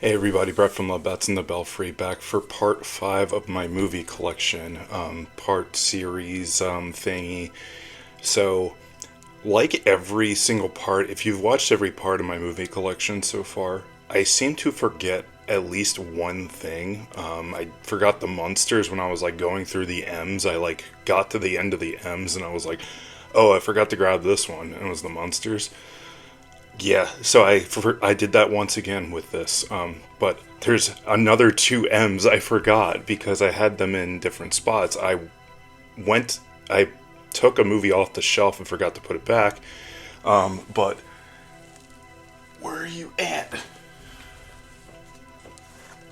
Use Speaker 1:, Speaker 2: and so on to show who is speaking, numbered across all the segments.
Speaker 1: Hey everybody, Brett from Love Bets and the Belfry back for part 5 of my movie collection, part series thingy. So, like every single part, if you've watched every part of my movie collection so far, I seem to forget at least one thing. I forgot the monsters when I was like going through the M's. I like got to the end of the M's and I was like, oh, I forgot to grab this one, and it was the monsters. Yeah, so I did that once again with this, but there's another two M's I forgot because I had them in different spots. Went, I took a movie off the shelf and forgot to put it back. But where are you at?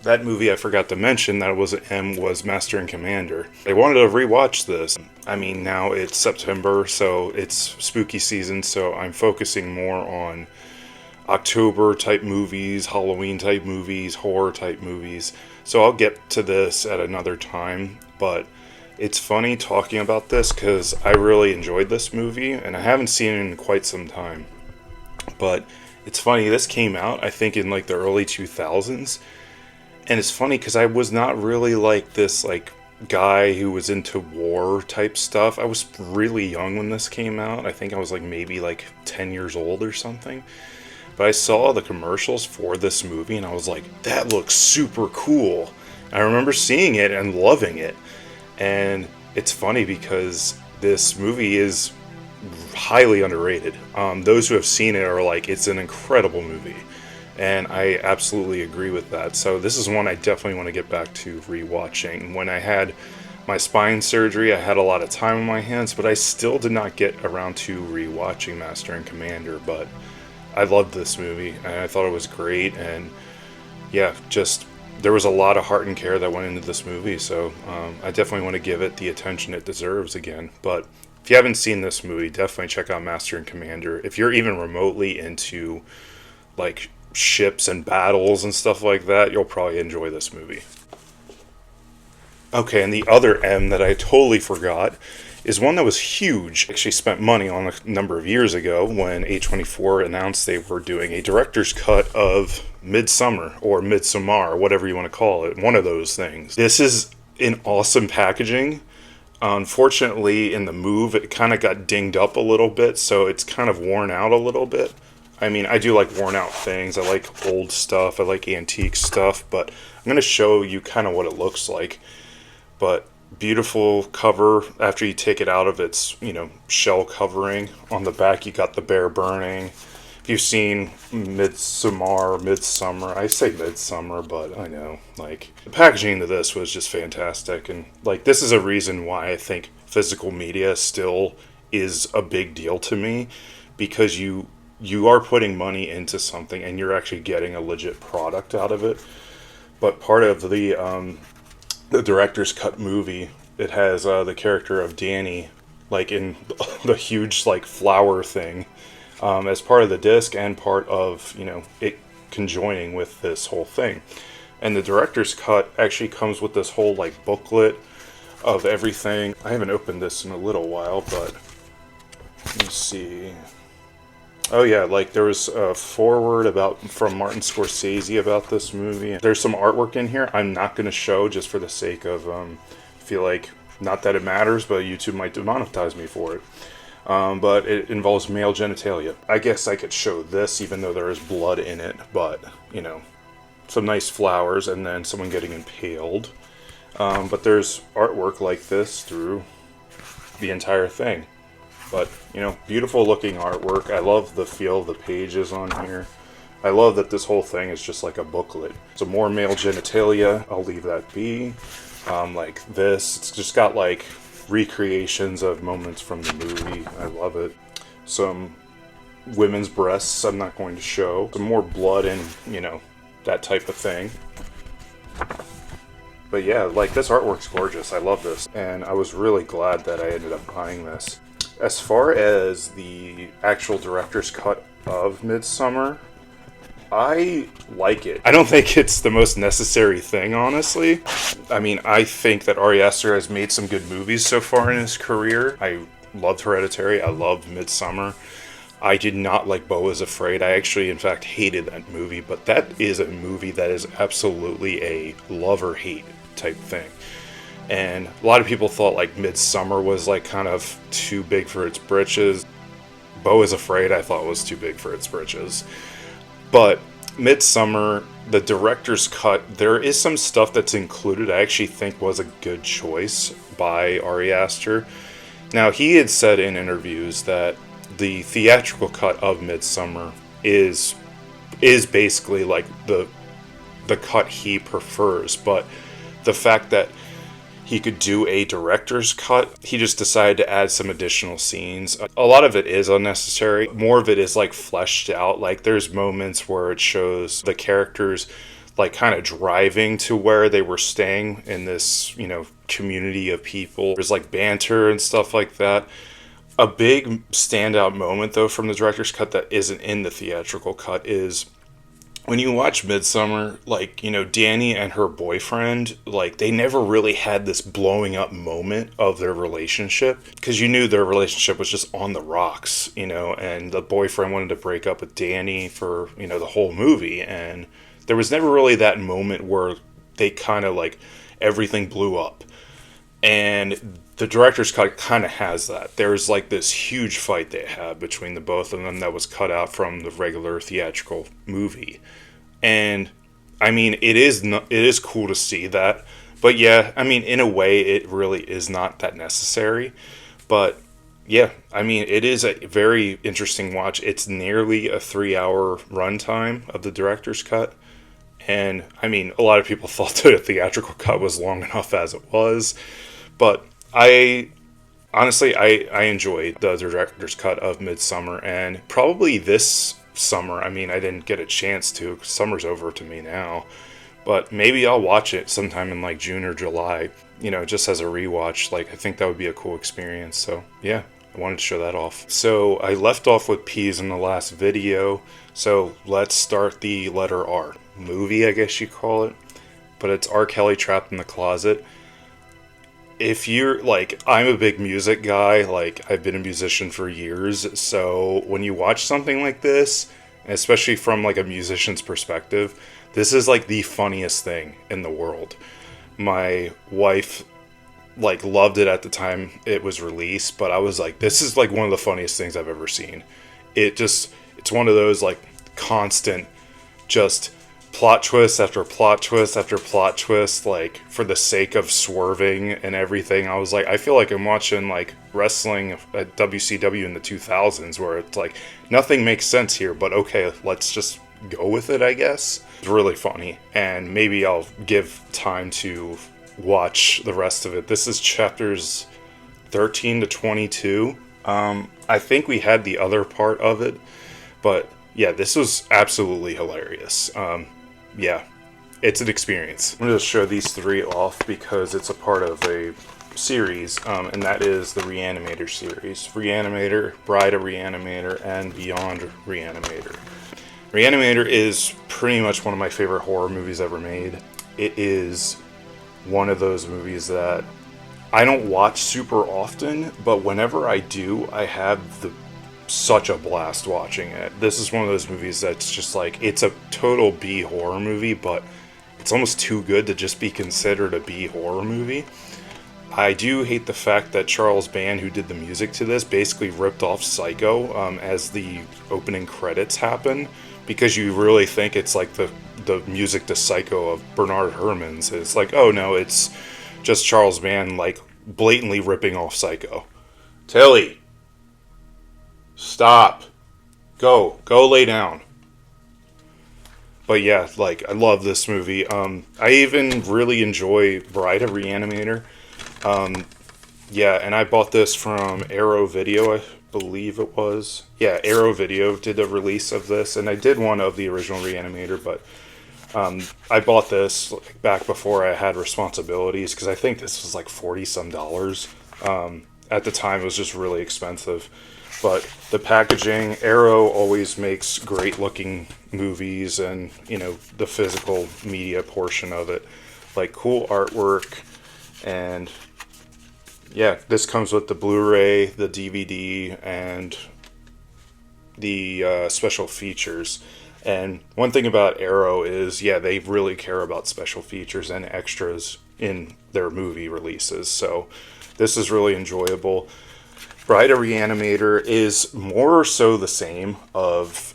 Speaker 1: That movie I forgot to mention that was an M was Master and Commander. I wanted to rewatch this. I mean, now it's September, so it's spooky season, so I'm focusing more on October type movies, Halloween type movies, horror type movies. So I'll get to this at another time, but it's funny talking about this because I really enjoyed this movie and I haven't seen it in quite some time. But it's funny, this came out, I think, in like the early 2000s. And it's funny because I was not really like this, like, guy who was into war type stuff. I was really young when this came out. I think I was like maybe like 10 years old or something. But I saw the commercials for this movie and I was like, that looks super cool. I remember seeing it and loving it. And it's funny because this movie is highly underrated. Those who have seen it are like, it's an incredible movie. And I absolutely agree with that. So this is one I definitely want to get back to rewatching. When I had my spine surgery, I had a lot of time on my hands, but I still did not get around to rewatching Master and Commander. But I loved this movie and I thought it was great. And yeah, just there was a lot of heart and care that went into this movie. So I definitely want to give it the attention it deserves again. But if you haven't seen this movie, definitely check out Master and Commander. If you're even remotely into like ships and battles and stuff like that, you'll probably enjoy this movie. Okay, and the other M that I totally forgot is one that was huge. Actually spent money on a number of years ago when A24 announced they were doing a director's cut of Midsummer or Midsommar, whatever you want to call it, one of those things. This is in awesome packaging. Unfortunately, in the move, it kind of got dinged up a little bit, so it's kind of worn out a little bit. I mean, I do like worn out things. I like old stuff. I like antique stuff. But I'm going to show you kind of what it looks like. But beautiful cover after you take it out of its, shell covering. On the back, you got the bear burning. If you've seen Midsummer, I say Midsummer, but I know, like, the packaging to this was just fantastic. And, like, this is a reason why I think physical media still is a big deal to me. Because you are putting money into something and you're actually getting a legit product out of it. But part of the director's cut movie, it has the character of Danny like in the huge like flower thing as part of the disc and part of it conjoining with this whole thing. And the director's cut actually comes with this whole like booklet of everything. I haven't opened this in a little while, but let me see. Oh yeah, like there was a foreword from Martin Scorsese about this movie. There's some artwork in here I'm not going to show just for the sake of feel like not that it matters, but YouTube might demonetize me for it. But it involves male genitalia. I guess I could show this even though there is blood in it, but some nice flowers and then someone getting impaled. But there's artwork like this through the entire thing. But, beautiful looking artwork. I love the feel of the pages on here. I love that this whole thing is just like a booklet. So more male genitalia, I'll leave that be. Like this, it's just got like recreations of moments from the movie. I love it. Some women's breasts I'm not going to show. Some more blood and, that type of thing. But yeah, like this artwork's gorgeous. I love this. And I was really glad that I ended up buying this. As far as the actual director's cut of Midsummer, I like it. I don't think it's the most necessary thing, honestly. I mean, I think that Ari Aster has made some good movies so far in his career. I loved Hereditary. I loved Midsummer. I did not like Beau is Afraid. I actually, in fact, hated that movie, but that is a movie that is absolutely a love or hate type thing. And a lot of people thought like Midsummer was like kind of too big for its britches. Beau is Afraid I thought was too big for its britches. But Midsummer, the director's cut, there is some stuff that's included I actually think was a good choice by Ari Aster. Now, he had said in interviews that the theatrical cut of Midsummer is basically like the cut he prefers, but the fact that he could do a director's cut, he just decided to add some additional scenes. A lot of it is unnecessary. More of it is like fleshed out. Like there's moments where it shows the characters like kind of driving to where they were staying in this, community of people. There's like banter and stuff like that. A big standout moment though from the director's cut that isn't in the theatrical cut is when you watch Midsummer, like, Danny and her boyfriend, like, they never really had this blowing up moment of their relationship because you knew their relationship was just on the rocks, and the boyfriend wanted to break up with Danny for, the whole movie. And there was never really that moment where they kind of like everything blew up. And the director's cut kind of has that. There's like this huge fight they had between the both of them that was cut out from the regular theatrical movie. And I mean, it is cool to see that. But yeah, I mean, in a way, it really is not that necessary. But yeah, I mean, it is a very interesting watch. It's nearly a 3-hour runtime of the director's cut. And I mean, a lot of people thought the theatrical cut was long enough as it was. But I honestly enjoyed the director's cut of Midsummer, and probably this summer. I mean, I didn't get a chance to, 'cause summer's over to me now. But maybe I'll watch it sometime in like June or July, just as a rewatch. Like, I think that would be a cool experience. So yeah, I wanted to show that off. So I left off with Peas in the last video. So let's start the letter R. Movie, I guess you call it. But it's R. Kelly Trapped in the Closet. If you're like, I'm a big music guy, like I've been a musician for years, so when you watch something like this, especially from like a musician's perspective, this is like the funniest thing in the world. My wife like loved it at the time it was released, but I was like, this is like one of the funniest things I've ever seen. It's one of those like constant, just plot twist after plot twist after plot twist, like for the sake of swerving and everything. I was like, I feel like I'm watching like wrestling at WCW in the 2000s, where it's like nothing makes sense here, but okay, let's just go with it, I guess. It's really funny, and maybe I'll give time to watch the rest of it. This is chapters 13 to 22. I think we had the other part of it, but yeah, this was absolutely hilarious. Yeah, it's an experience. I'm going to show these three off because it's a part of a series, and that is the Reanimator series. Reanimator, Bride of Reanimator, and Beyond Reanimator. Reanimator is pretty much one of my favorite horror movies ever made. It is one of those movies that I don't watch super often, but whenever I do, I have such a blast watching it. This is one of those movies that's just like, it's a total B horror movie, but it's almost too good to just be considered a B horror movie. I do hate the fact that Charles Band, who did the music to this, basically ripped off Psycho as the opening credits happen, because you really think it's like the music to Psycho of Bernard Herrmann's. It's like, oh no, it's just Charles Band like blatantly ripping off Psycho. Tilly! Stop. Go lay down. But yeah, like, I love this movie. I even really enjoy Bride of Reanimator. Yeah, and I bought this from Arrow Video, I believe it was. Yeah, Arrow Video did a release of this, and I did one of the original Reanimator, but I bought this back before I had responsibilities, because I think this was like $40-some. At the time, it was just really expensive. But the packaging, Arrow always makes great looking movies, and, the physical media portion of it. Like, cool artwork, and yeah, this comes with the Blu-ray, the DVD, and the special features. And one thing about Arrow is, yeah, they really care about special features and extras in their movie releases. So this is really enjoyable. Bride of Reanimator is more so the same of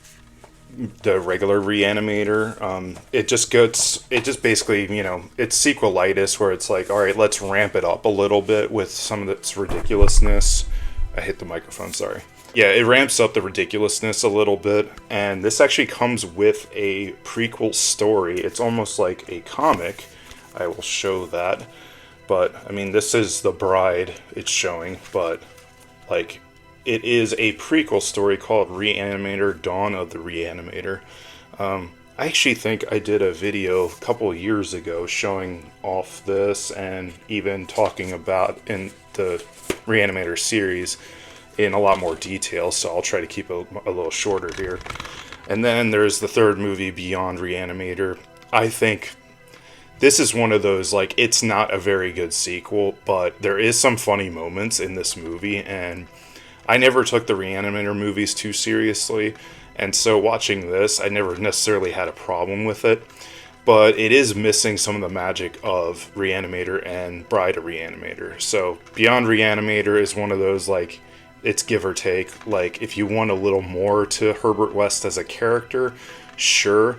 Speaker 1: the regular Reanimator. It just basically, it's sequelitis where it's like, all right, let's ramp it up a little bit with some of its ridiculousness. I hit the microphone, sorry. Yeah, it ramps up the ridiculousness a little bit, and this actually comes with a prequel story. It's almost like a comic. I will show that. But, I mean, this is the bride it's showing, but, like, it is a prequel story called Reanimator: Dawn of the Reanimator. I actually think I did a video a couple years ago showing off this and even talking about in the Reanimator series in a lot more detail, so I'll try to keep it a little shorter here. And then there's the third movie, Beyond Reanimator. I think this is one of those, like, it's not a very good sequel, but there is some funny moments in this movie, and I never took the Reanimator movies too seriously, and so watching this, I never necessarily had a problem with it, but it is missing some of the magic of Reanimator and Bride of Reanimator. So Beyond Reanimator is one of those, like, it's give or take. Like, if you want a little more to Herbert West as a character, sure.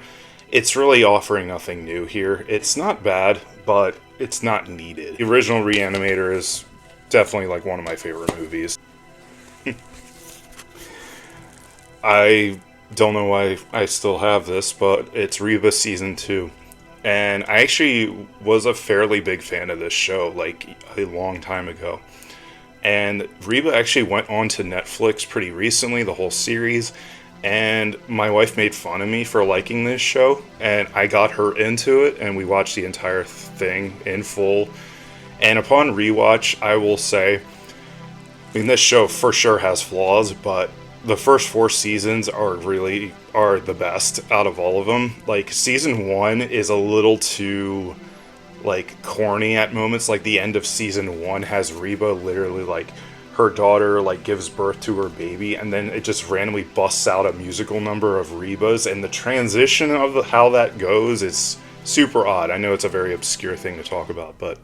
Speaker 1: It's really offering nothing new here. It's not bad, but it's not needed. The original Reanimator is definitely, like, one of my favorite movies. I don't know why I still have this, but it's Reba Season 2. And I actually was a fairly big fan of this show, like, a long time ago. And Reba actually went on to Netflix pretty recently, the whole series, and my wife made fun of me for liking this show, and I got her into it, and we watched the entire thing in full. And upon rewatch, I will say, I mean, this show for sure has flaws, but the first 4 seasons are the best out of all of them. Like, season 1 is a little too, like, corny at moments. Like, the end of season 1 has Reba literally, like, her daughter, like, gives birth to her baby, and then it just randomly busts out a musical number of Reba's, and the transition of how that goes is super odd. I know it's a very obscure thing to talk about, but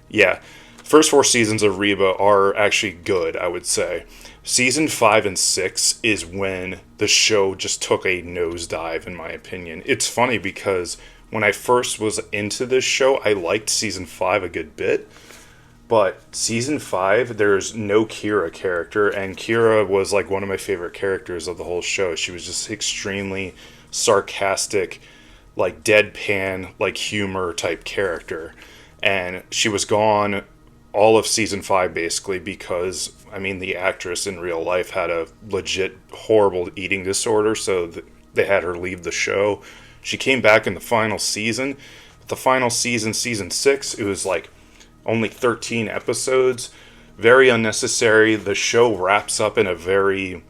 Speaker 1: yeah. First 4 seasons of Reba are actually good, I would say. Season 5 and 6 is when the show just took a nosedive, in my opinion. It's funny because when I first was into this show, I liked season 5 a good bit. But season 5, there's no Kira character, and Kira was, like, one of my favorite characters of the whole show. She was just extremely sarcastic, like, deadpan, like, humor type character. And she was gone all of season 5, basically, because, I mean, the actress in real life had a legit horrible eating disorder, so they had her leave the show. She came back in the final season. But the final season, season 6, it was, like, only 13 episodes. Very unnecessary. The show wraps up in a very,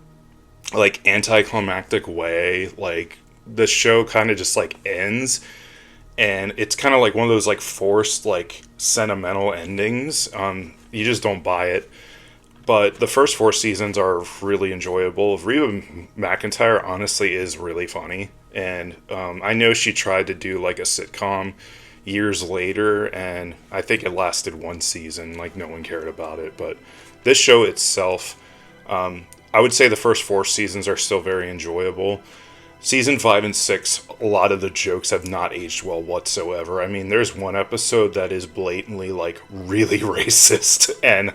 Speaker 1: like, anticlimactic way. Like, the show kind of just, like, ends. And it's kind of like one of those, like, forced, like, sentimental endings. You just don't buy it. But the first 4 seasons are really enjoyable. Reba McEntire, honestly, is really funny. And I know she tried to do, like, a sitcom years later, and I think it lasted 1 season. Like, no one cared about it. But this show itself, I would say the first 4 seasons are still very enjoyable. Season 5 and 6, a lot of the jokes have not aged well whatsoever. I mean, there's one episode that is blatantly, like, really racist, and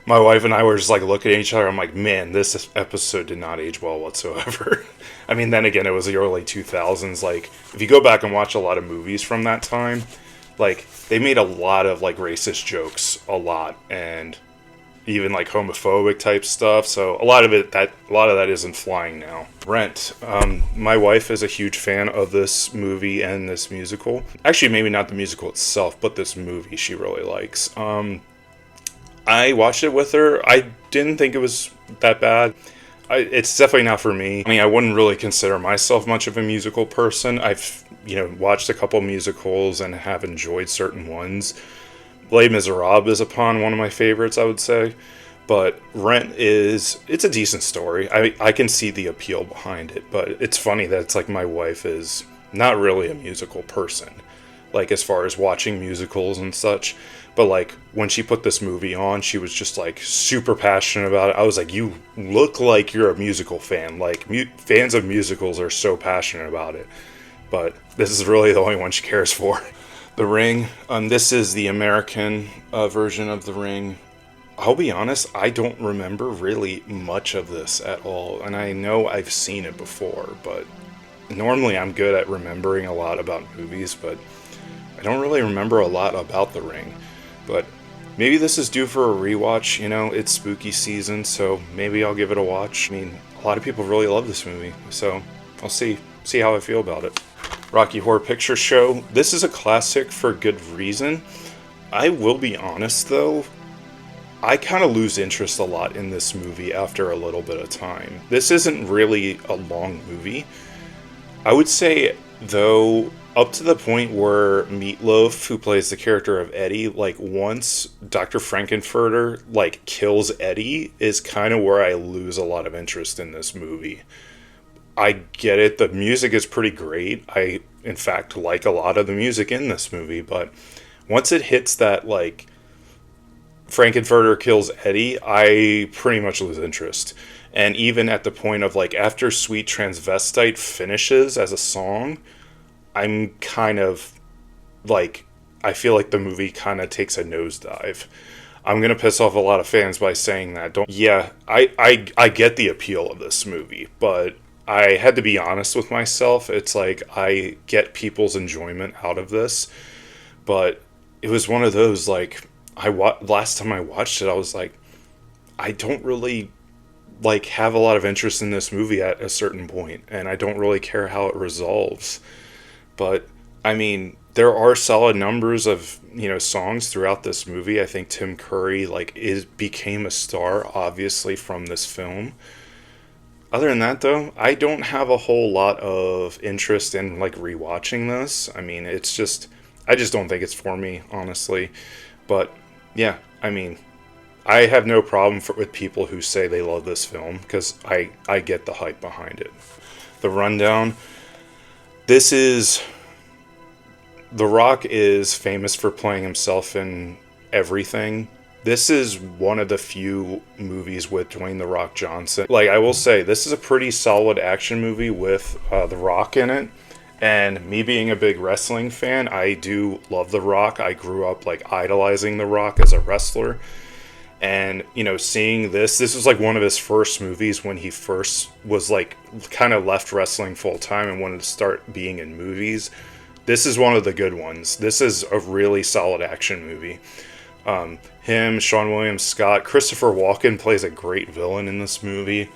Speaker 1: my wife and I were just, like, looking at each other. I'm like, man, this episode did not age well whatsoever. I mean, then again, it was the early 2000s. Like, if you go back and watch a lot of movies from that time, like, they made a lot of, like, racist jokes, a lot, and even, like, homophobic type stuff. So a lot of that isn't flying now. Rent. My wife is a huge fan of this movie and this musical. Actually, maybe not the musical itself, but this movie she really likes. I watched it with her. I didn't think it was that bad. It's definitely not for me. I mean, I wouldn't really consider myself much of a musical person. I've, watched a couple musicals and have enjoyed certain ones. Les Miserables is upon one of my favorites, I would say. But Rent it's a decent story. I can see the appeal behind it, but it's funny that it's like my wife is not really a musical person, like as far as watching musicals and such. But like when she put this movie on, she was just like super passionate about it. I was like, you look like you're a musical fan. Like fans of musicals are so passionate about it. But this is really the only one she cares for. The Ring. This is the American version of The Ring. I'll be honest, I don't remember really much of this at all, and I know I've seen it before, but normally I'm good at remembering a lot about movies, but I don't really remember a lot about The Ring. But maybe this is due for a rewatch, it's spooky season, so maybe I'll give it a watch. I mean, a lot of people really love this movie, so I'll see how I feel about it. Rocky Horror Picture Show. This is a classic for good reason. I will be honest though, I kind of lose interest a lot in this movie after a little bit of time. This isn't really a long movie. I would say, though, up to the point where Meatloaf, who plays the character of Eddie, like once Dr. Frankenfurter, like kills Eddie, is kind of where I lose a lot of interest in this movie. I get it, the music is pretty great. I, in fact, like a lot of the music in this movie, but once it hits that, like, Frankenfurter kills Eddie, I pretty much lose interest. And even at the point of like after Sweet Transvestite finishes as a song, I'm kind of like, I feel like the movie kind of takes a nosedive. I'm gonna piss off a lot of fans by saying that. I get the appeal of this movie, but I had to be honest with myself. It's like I get people's enjoyment out of this, but it was one of those like. Last time I watched it, I was like, I don't really like have a lot of interest in this movie at a certain point, and I don't really care how it resolves. But I mean, there are solid numbers of songs throughout this movie. I think Tim Curry became a star obviously from this film. Other than that, though, I don't have a whole lot of interest in like rewatching this. I mean, I just don't think it's for me, honestly. But yeah, I mean, I have no problem with people who say they love this film, because I get the hype behind it. The Rundown. The Rock is famous for playing himself in everything. This is one of the few movies with Dwayne The Rock Johnson. Like, I will say, this is a pretty solid action movie with The Rock in it. And me being a big wrestling fan, I do love The Rock. I grew up like idolizing The Rock as a wrestler. And, seeing this was like one of his first movies when he first was like kind of left wrestling full time and wanted to start being in movies. This is one of the good ones. This is a really solid action movie. Him, Sean William Scott, Christopher Walken plays a great villain in this movie.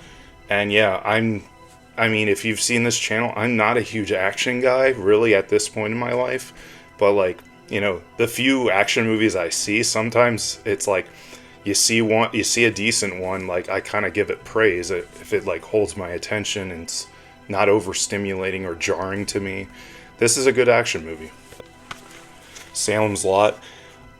Speaker 1: And yeah, I mean, if you've seen this channel, I'm not a huge action guy, really, at this point in my life. But, like, the few action movies I see, sometimes it's like, you see a decent one, like, I kind of give it praise if it, like, holds my attention and it's not overstimulating or jarring to me. This is a good action movie. Salem's Lot.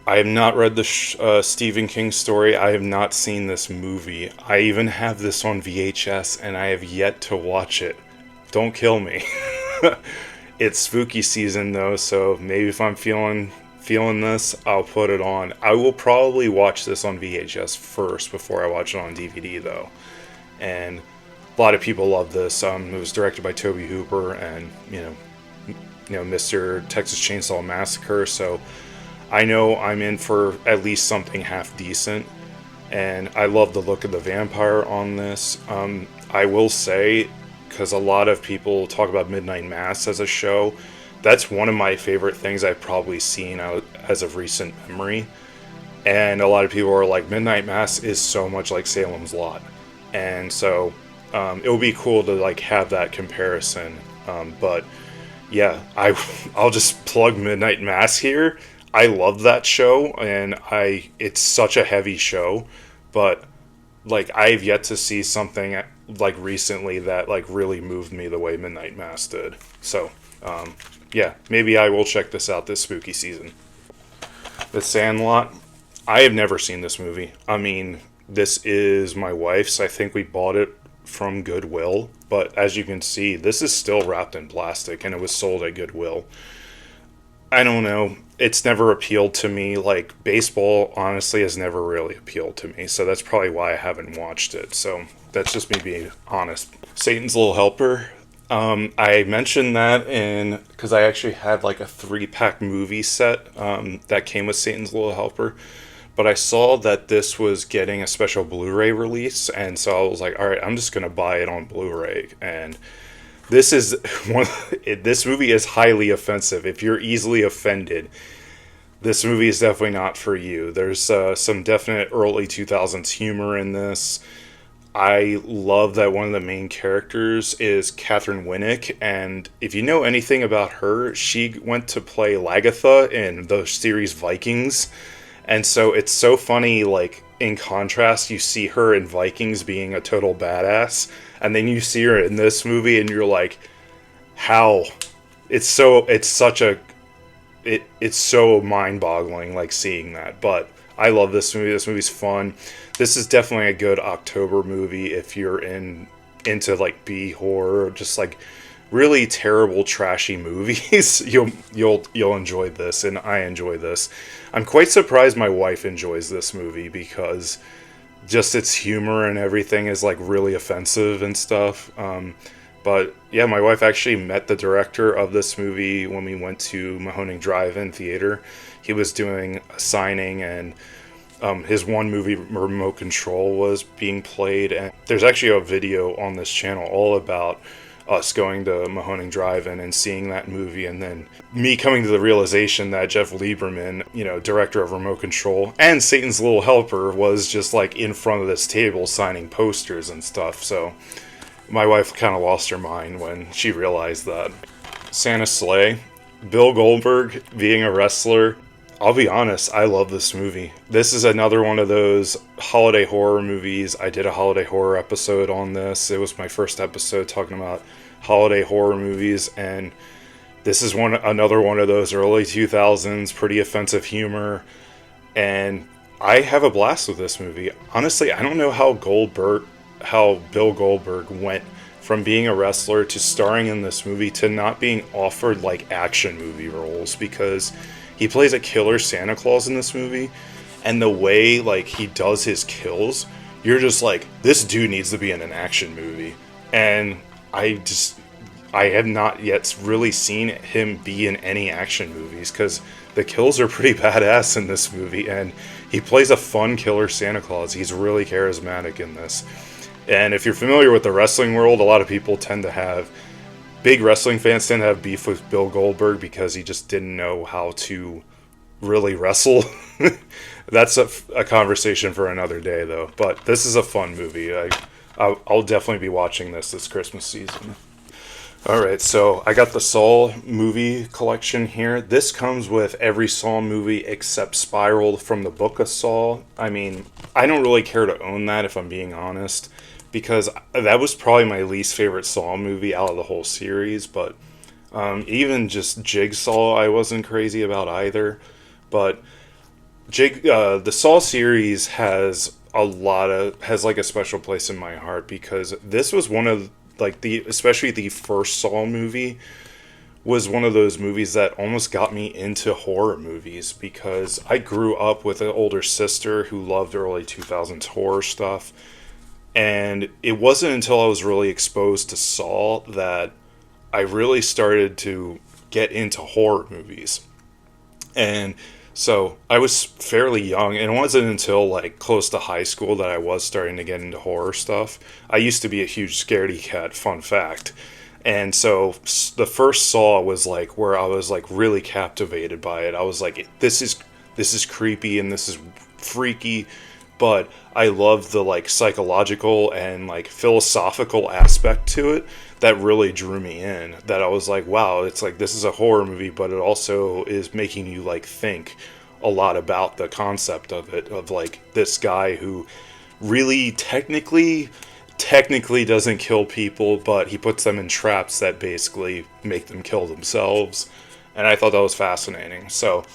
Speaker 1: I have not read the Stephen King story. I have not seen this movie. I even have this on VHS, and I have yet to watch it. Don't kill me. It's spooky season, though, so maybe if I'm feeling this, I'll put it on. I will probably watch this on VHS first before I watch it on DVD, though. And a lot of people love this. It was directed by Tobe Hooper and, Mr. Texas Chainsaw Massacre, so I know I'm in for at least something half decent, and I love the look of the vampire on this. I will say, because a lot of people talk about Midnight Mass as a show, that's one of my favorite things I've probably seen out as of recent memory. And a lot of people are like, Midnight Mass is so much like Salem's Lot. And so it would be cool to like have that comparison. But yeah, I'll just plug Midnight Mass here. I love that show, and it's such a heavy show, but like I've yet to see something like recently that like really moved me the way Midnight Mass did. So yeah, maybe I will check this out this spooky season. The Sandlot. I have never seen this movie. I mean, This is my wife's. I think we bought it from Goodwill, but as you can see, this is still wrapped in plastic and it was sold at Goodwill. I don't know. It's never appealed to me. Like, baseball, honestly, has never really appealed to me. So that's probably why I haven't watched it. So that's just me being honest. Satan's Little Helper. I mentioned that because I actually had like a 3-pack movie set that came with Satan's Little Helper. But I saw that this was getting a special Blu-ray release. And so I was like, all right, I'm just going to buy it on Blu-ray. And this is this movie is highly offensive. If you're easily offended, this movie is definitely not for you. There's some definite early 2000s humor in this. I love that one of the main characters is Catherine Winnick, and if you know anything about her, she went to play Lagatha in the series Vikings, and so it's so funny, like, in contrast, you see her in Vikings being a total badass, and then you see her in this movie, and you're like, how? It's so mind-boggling, like, seeing that, but I love this movie. This movie's fun. This is definitely a good October movie if you're into like B horror, or just like really terrible, trashy movies. You'll enjoy this, and I enjoy this. I'm quite surprised my wife enjoys this movie because just its humor and everything is like really offensive and stuff. But yeah, my wife actually met the director of this movie when we went to Mahoning Drive-In Theater. He was doing a signing, and his one movie, Remote Control, was being played. And there's actually a video on this channel all about us going to Mahoning Drive-In and seeing that movie, and then me coming to the realization that Jeff Lieberman, director of Remote Control and Satan's Little Helper, was just like in front of this table signing posters and stuff. So my wife kind of lost her mind when she realized that. Santa Slay, Bill Goldberg being a wrestler. I'll be honest, I love this movie. This is another one of those holiday horror movies. I did a holiday horror episode on this. It was my first episode talking about holiday horror movies, and this is another one of those early 2000s, pretty offensive humor, and I have a blast with this movie. Honestly, I don't know how Bill Goldberg went from being a wrestler to starring in this movie to not being offered like action movie roles, because he plays a killer Santa Claus in this movie, and the way like he does his kills, you're just like, this dude needs to be in an action movie. And I have not yet really seen him be in any action movies, because the kills are pretty badass in this movie, and he plays a fun killer Santa Claus. He's really charismatic in this. And if you're familiar with the wrestling world, a lot of people big wrestling fans tend to have beef with Bill Goldberg because he just didn't know how to really wrestle. That's a conversation for another day, though. But this is a fun movie. I'll definitely be watching this Christmas season. Alright, so I got the Saw movie collection here. This comes with every Saw movie except Spiral from the Book of Saw. I mean, I don't really care to own that, if I'm being honest, because that was probably my least favorite Saw movie out of the whole series. But even just Jigsaw I wasn't crazy about either. But the Saw series has like a special place in my heart, because this was one of especially the first Saw movie was one of those movies that almost got me into horror movies, because I grew up with an older sister who loved early 2000s horror stuff. And it wasn't until I was really exposed to Saw that I really started to get into horror movies. And so I was fairly young, and it wasn't until like close to high school that I was starting to get into horror stuff. I used to be a huge scaredy cat, fun fact. And so the first Saw was like where I was like really captivated by it. I was like, this is creepy and this is freaky, but I love the like psychological and like philosophical aspect to it that really drew me in. That I was like, wow, it's like this is a horror movie, but it also is making you like think a lot about the concept of it, of like this guy who really technically doesn't kill people, but he puts them in traps that basically make them kill themselves. And I thought that was fascinating. So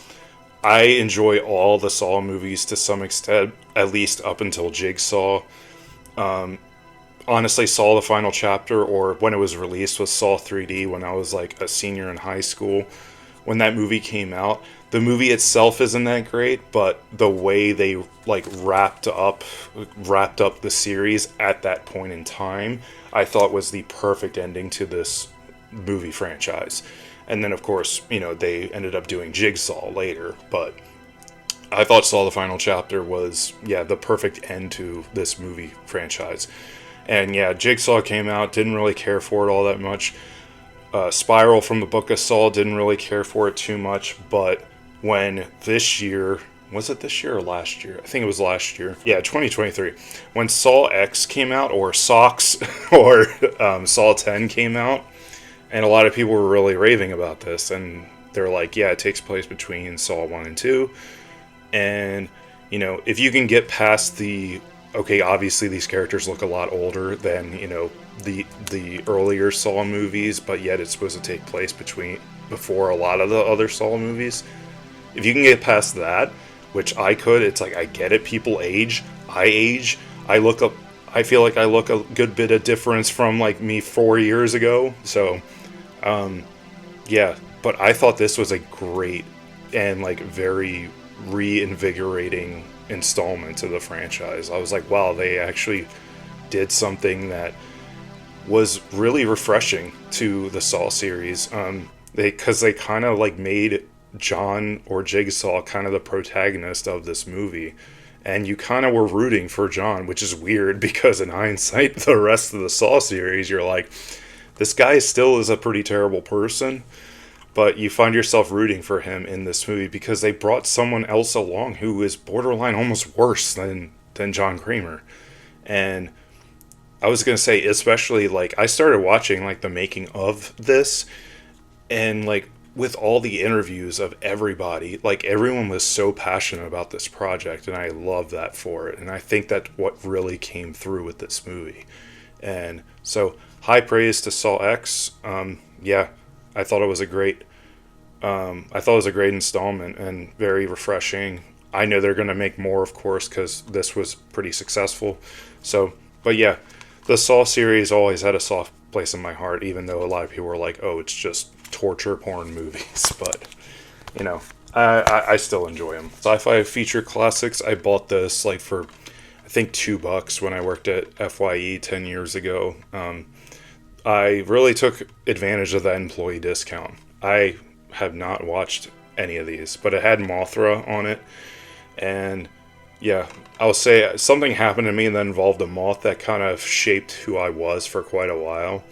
Speaker 1: I enjoy all the Saw movies to some extent. at least up until Jigsaw. Honestly, Saw the Final Chapter, or when it was released, was Saw 3D when I was like a senior in high school. When that movie came out, the movie itself isn't that great, but the way they like wrapped up the series at that point in time, I thought was the perfect ending to this movie franchise. And then, of course, they ended up doing Jigsaw later, but I thought Saw the Final Chapter was, the perfect end to this movie franchise. And yeah, Jigsaw came out, didn't really care for it all that much. Spiral from the Book of Saw, didn't really care for it too much, but when this year, was it this year or last year? I think it was last year. Yeah, 2023. When Saw X came out, or Socks, or Saw 10 came out, and a lot of people were really raving about this, and they're like, yeah, it takes place between Saw 1 and 2, and, if you can get past okay, obviously these characters look a lot older than, the earlier Saw movies, but yet it's supposed to take place before a lot of the other Saw movies. If you can get past that, which I could, it's like, I get it, people age, I age, I feel like I look a good bit of difference from like me 4 years ago, so, yeah, but I thought this was a great and like very reinvigorating installment to the franchise. I was like, wow, they actually did something that was really refreshing to the Saw series. Because they kind of like made John, or Jigsaw, kind of the protagonist of this movie, and you kind of were rooting for John, which is weird because in hindsight, the rest of the Saw series, you're like, this guy still is a pretty terrible person. But you find yourself rooting for him in this movie because they brought someone else along who is borderline almost worse than John Kramer. And I was going to say, especially, like, I started watching, like, the making of this, and, like, with all the interviews of everybody, like, everyone was so passionate about this project, and I love that for it. And I think that's what really came through with this movie. And so, high praise to Saw X. Yeah, I thought it was a great installment and very refreshing. I know they're going to make more, of course, because this was pretty successful. So, but yeah, the Saw series always had a soft place in my heart, even though a lot of people were like, oh, it's just torture porn movies. But, I still enjoy them. Sci-fi feature classics, I bought this like for, I think, $2 when I worked at FYE 10 years ago. I really took advantage of that employee discount. I have not watched any of these, but it had Mothra on it, and yeah, I'll say something happened to me that involved a moth that kind of shaped who I was for quite a while.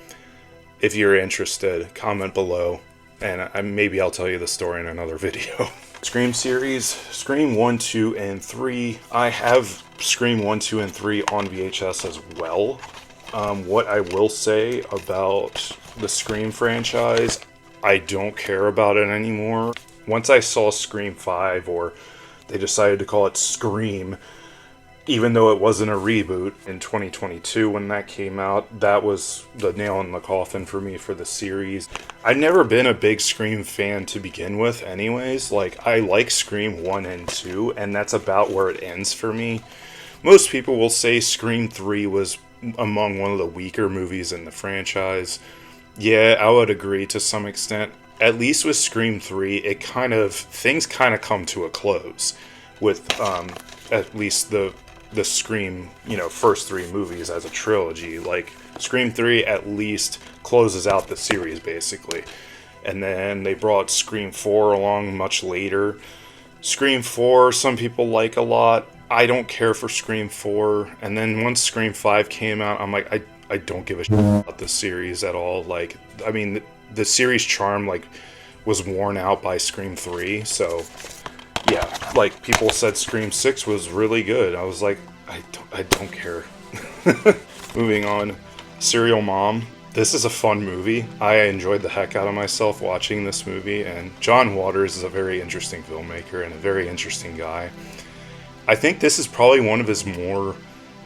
Speaker 1: If you're interested, comment below, and maybe I'll tell you the story in another video. Scream series, Scream 1, 2, and 3. I have Scream 1, 2, and 3 on VHS as well. What I will say about the Scream franchise, I don't care about it anymore. Once I saw Scream 5, or they decided to call it Scream, even though it wasn't a reboot in 2022 when that came out, that was the nail in the coffin for me for the series. I've never been a big Scream fan to begin with anyways. Like, I like Scream 1 and 2, and that's about where it ends for me. Most people will say Scream 3 was among one of the weaker movies in the franchise. Yeah, I would agree to some extent. At least with Scream 3, things kind of come to a close with at least the Scream, first 3 movies as a trilogy. Like, Scream 3 at least closes out the series, basically. And then they brought Scream 4 along much later. Scream 4, some people like a lot. I don't care for Scream 4. And then once Scream 5 came out, I'm like, I don't give a shit about this series at all. Like, I mean, the series charm, like, was worn out by Scream 3. So, yeah, like, people said Scream 6 was really good. I was like, I don't care. Moving on, Serial Mom. This is a fun movie. I enjoyed the heck out of myself watching this movie. And John Waters is a very interesting filmmaker and a very interesting guy. I think this is probably one of his more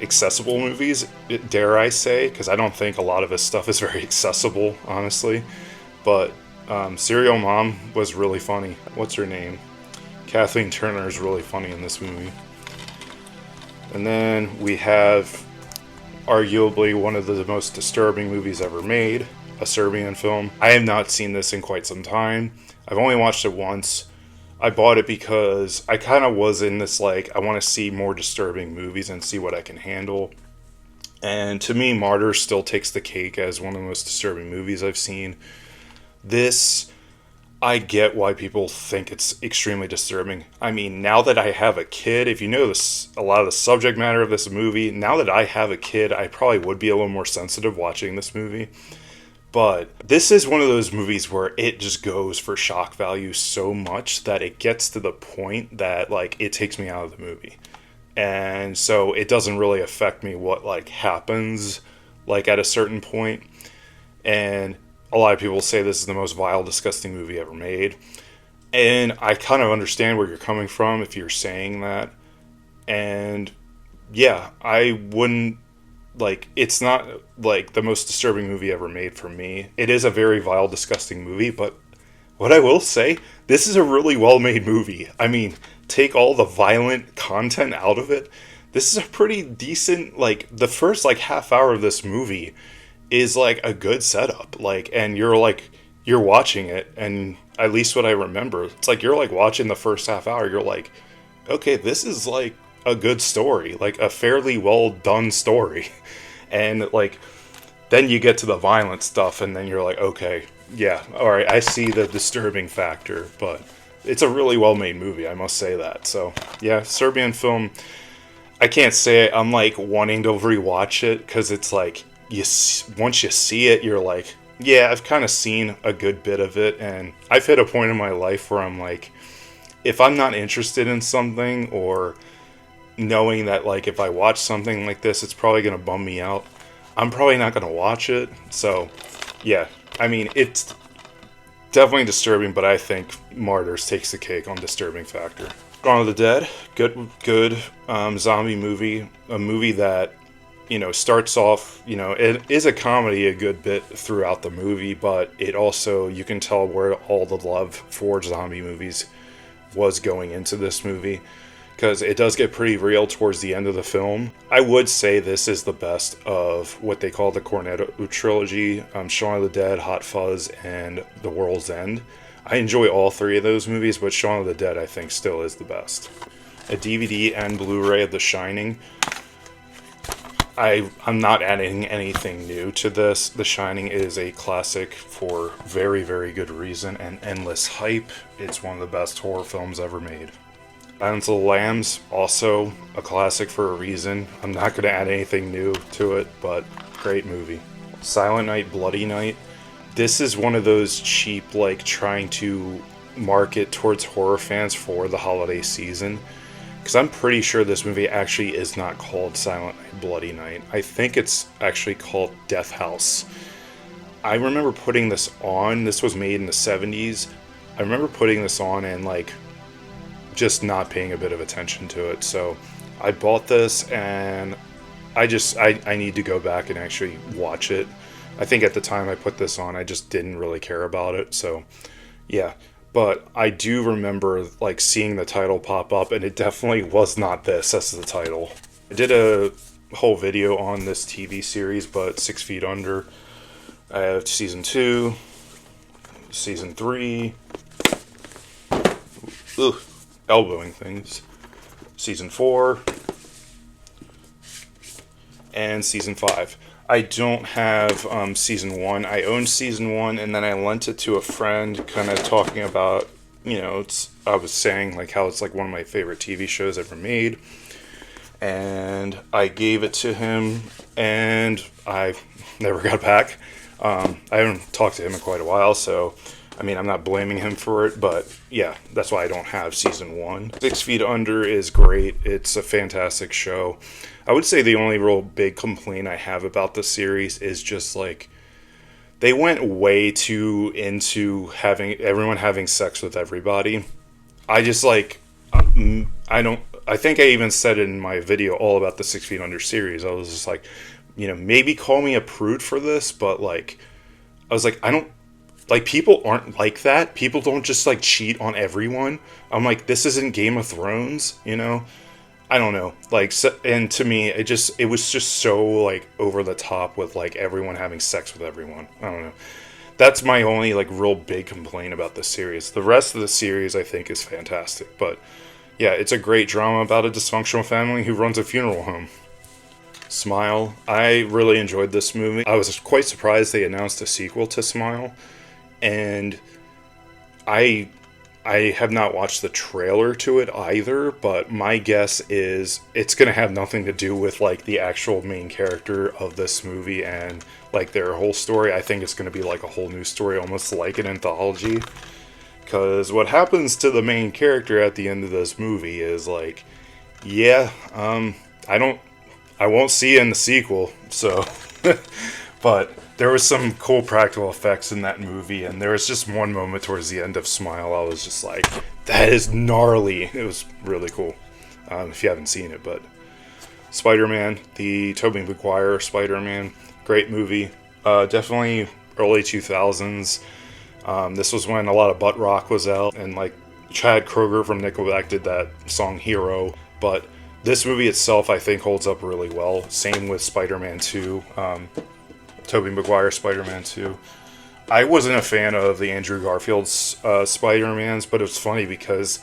Speaker 1: accessible movies, dare I say, because I don't think a lot of his stuff is very accessible, honestly. But Serial Mom was really funny. What's her name? Kathleen Turner is really funny in this movie. And then we have arguably one of the most disturbing movies ever made, a Serbian film. I have not seen this in quite some time. I've only watched it once. I bought it because I kind of was in this, like, I want to see more disturbing movies and see what I can handle. And to me, Martyr still takes the cake as one of the most disturbing movies I've seen. This, I get why people think it's extremely disturbing. I mean, now that I have a kid, if you know this, a lot of the subject matter of this movie, now that I have a kid, I probably would be a little more sensitive watching this movie. But this is one of those movies where it just goes for shock value so much that it gets to the point that, like, it takes me out of the movie. And so it doesn't really affect me what, like, happens, like, at a certain point. And a lot of people say this is the most vile, disgusting movie ever made. And I kind of understand where you're coming from if you're saying that. And yeah, I wouldn't, like, it's not, like, the most disturbing movie ever made for me. It is a very vile, disgusting movie, but what I will say, this is a really well-made movie. I mean, take all the violent content out of it. This is a pretty decent, like, the first, like, half hour of this movie is, like, a good setup. Like, and you're watching it, and at least what I remember, it's like you're, like, watching the first half hour, you're like, okay, this is, like, a good story, like, a fairly well done story. And, like, then you get to the violent stuff, and then you're like, okay, yeah, alright, I see the disturbing factor, but it's a really well made movie, I must say that. So, yeah, Serbian film, I can't say it, I'm, like, wanting to rewatch it, because it's like, once you see it, you're like, yeah, I've kind of seen a good bit of it, and I've hit a point in my life where I'm like, if I'm not interested in something, or knowing that, like, if I watch something like this, it's probably going to bum me out, I'm probably not going to watch it. So, yeah, I mean, it's definitely disturbing, but I think Martyrs takes the cake on disturbing factor. Dawn of the Dead, good zombie movie, a movie that, you know, starts off, you know, it is a comedy a good bit throughout the movie, but it also, you can tell where all the love for zombie movies was going into this movie, because it does get pretty real towards the end of the film. I would say this is the best of what they call the Cornetto trilogy, Shaun of the Dead, Hot Fuzz, and The World's End. I enjoy all three of those movies, but Shaun of the Dead I think still is the best. A DVD and Blu-ray of The Shining. I'm not adding anything new to this. The Shining is a classic for very, very good reason and endless hype. It's one of the best horror films ever made. Silence of the Lambs, also a classic for a reason. I'm not going to add anything new to it, but great movie. Silent Night, Bloody Night. This is one of those cheap, like, trying to market towards horror fans for the holiday season. Because I'm pretty sure this movie actually is not called Silent Night, Bloody Night. I think it's actually called Death House. I remember putting this on. This was made in the 70s. I remember putting this on and, like, just not paying a bit of attention to it. So I bought this, and I need to go back and actually watch it. I think at the time I put this on, I just didn't really care about it. So yeah, but I do remember, like, seeing the title pop up, and it definitely was not this as the title. I did a whole video on this TV series, but 6 Feet Under. I have season 2, season 3. Ugh. Elbowing things. Season 4 and season 5. I don't have season 1. I own season 1, and then I lent it to a friend, kind of talking about, you know, I was saying, like, how it's, like, one of my favorite TV shows ever made, and I gave it to him, and I never got back. I haven't talked to him in quite a while, so I mean, I'm not blaming him for it, but yeah, that's why I don't have season 1. 6 Feet Under is great. It's a fantastic show. I would say the only real big complaint I have about the series is just, like, they went way too into having everyone having sex with everybody. I just, like, I think I even said it in my video all about the 6 Feet Under series. I was just like, you know, maybe call me a prude for this, but, like, I was like, I don't, like, people aren't like that. People don't just, like, cheat on everyone. I'm like, this isn't Game of Thrones, you know? I don't know, like, and to me, it was just so like over the top with like everyone having sex with everyone. I don't know. That's my only like real big complaint about the series. The rest of the series I think is fantastic, but yeah, it's a great drama about a dysfunctional family who runs a funeral home. Smile. I really enjoyed this movie. I was quite surprised they announced a sequel to Smile, and I I have not watched the trailer to it either, but my guess is it's going to have nothing to do with like the actual main character of this movie and like their whole story. I think it's going to be like a whole new story, almost like an anthology. Because what happens to the main character at the end of this movie is like, yeah, I don't, I won't see it in the sequel. So, but there was some cool practical effects in that movie, and there was just one moment towards the end of Smile. I was just like, that is gnarly. It was really cool. If you haven't seen it, but Spider-Man, the Tobey Maguire Spider-Man, great movie. Definitely early 2000s. This was when a lot of butt rock was out, and like Chad Kroeger from Nickelback did that song Hero. But this movie itself, I think, holds up really well. Same with Spider-Man 2, Tobey Maguire Spider-Man 2. I wasn't a fan of the Andrew Garfield's Spider-Mans, but it was funny because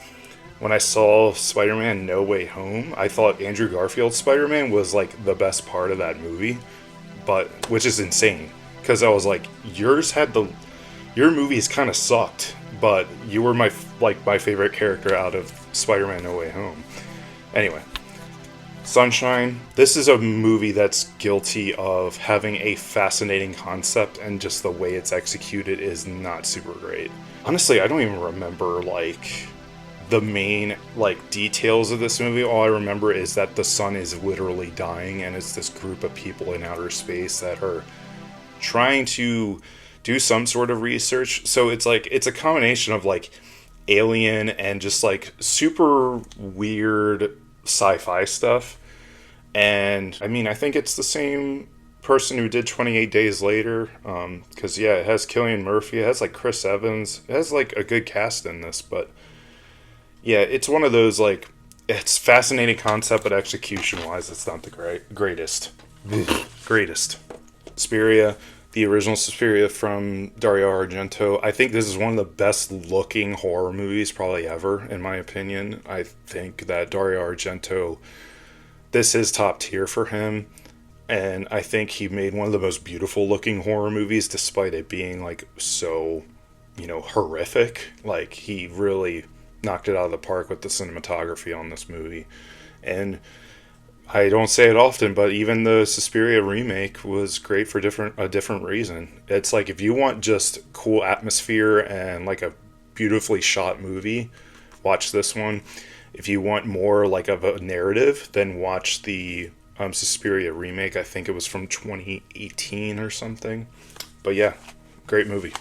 Speaker 1: when I saw Spider-Man No Way Home, I thought Andrew Garfield's Spider-Man was like the best part of that movie, but which is insane because I was like, your movies kind of sucked, but you were my favorite character out of Spider-Man No Way Home. Anyway, Sunshine. This is a movie that's guilty of having a fascinating concept, and just the way it's executed is not super great. Honestly, I don't even remember like the main like details of this movie. All I remember is that the sun is literally dying, and it's this group of people in outer space that are trying to do some sort of research. So it's like it's a combination of like alien and just like super weird sci-fi stuff. And I mean, I think it's the same person who did 28 Days Later, because yeah, it has Cillian Murphy, it has like Chris Evans, it has like a good cast in this. But yeah, it's one of those like, it's fascinating concept, but execution wise it's not the greatest. Greatest. Suspiria, the original Suspiria from Dario Argento. I think this is one of the best looking horror movies probably ever, in my opinion. I think that Dario Argento, this is top tier for him, and I think he made one of the most beautiful looking horror movies despite it being like so, horrific. Like he really knocked it out of the park with the cinematography on this movie. And I don't say it often, but even the Suspiria remake was great for a different reason. It's like if you want just cool atmosphere and like a beautifully shot movie, watch this one. If you want more like of a narrative, then watch the Suspiria remake. I think it was from 2018 or something. But yeah, great movie.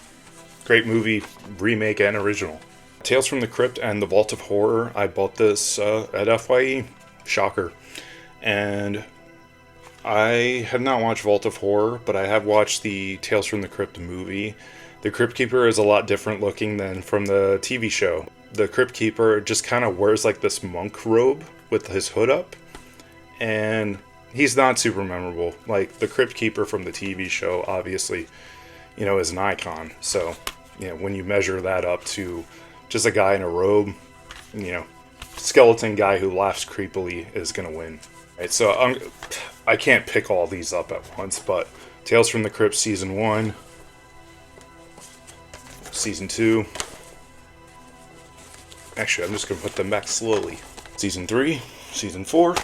Speaker 1: Great movie, remake and original. Tales from the Crypt and the Vault of Horror. I bought this at FYE. Shocker. And I have not watched Vault of Horror, but I have watched the Tales from the Crypt movie. The Crypt Keeper is a lot different looking than from the TV show. The Crypt Keeper just kind of wears like this monk robe with his hood up, and he's not super memorable. Like the Crypt Keeper from the TV show, obviously, is an icon. So, when you measure that up to just a guy in a robe, skeleton guy who laughs creepily is going to win. Right, so I can't pick all these up at once, but Tales from the Crypt Season 1, Season 2. Actually, I'm just going to put them back slowly. Season 3, Season 4,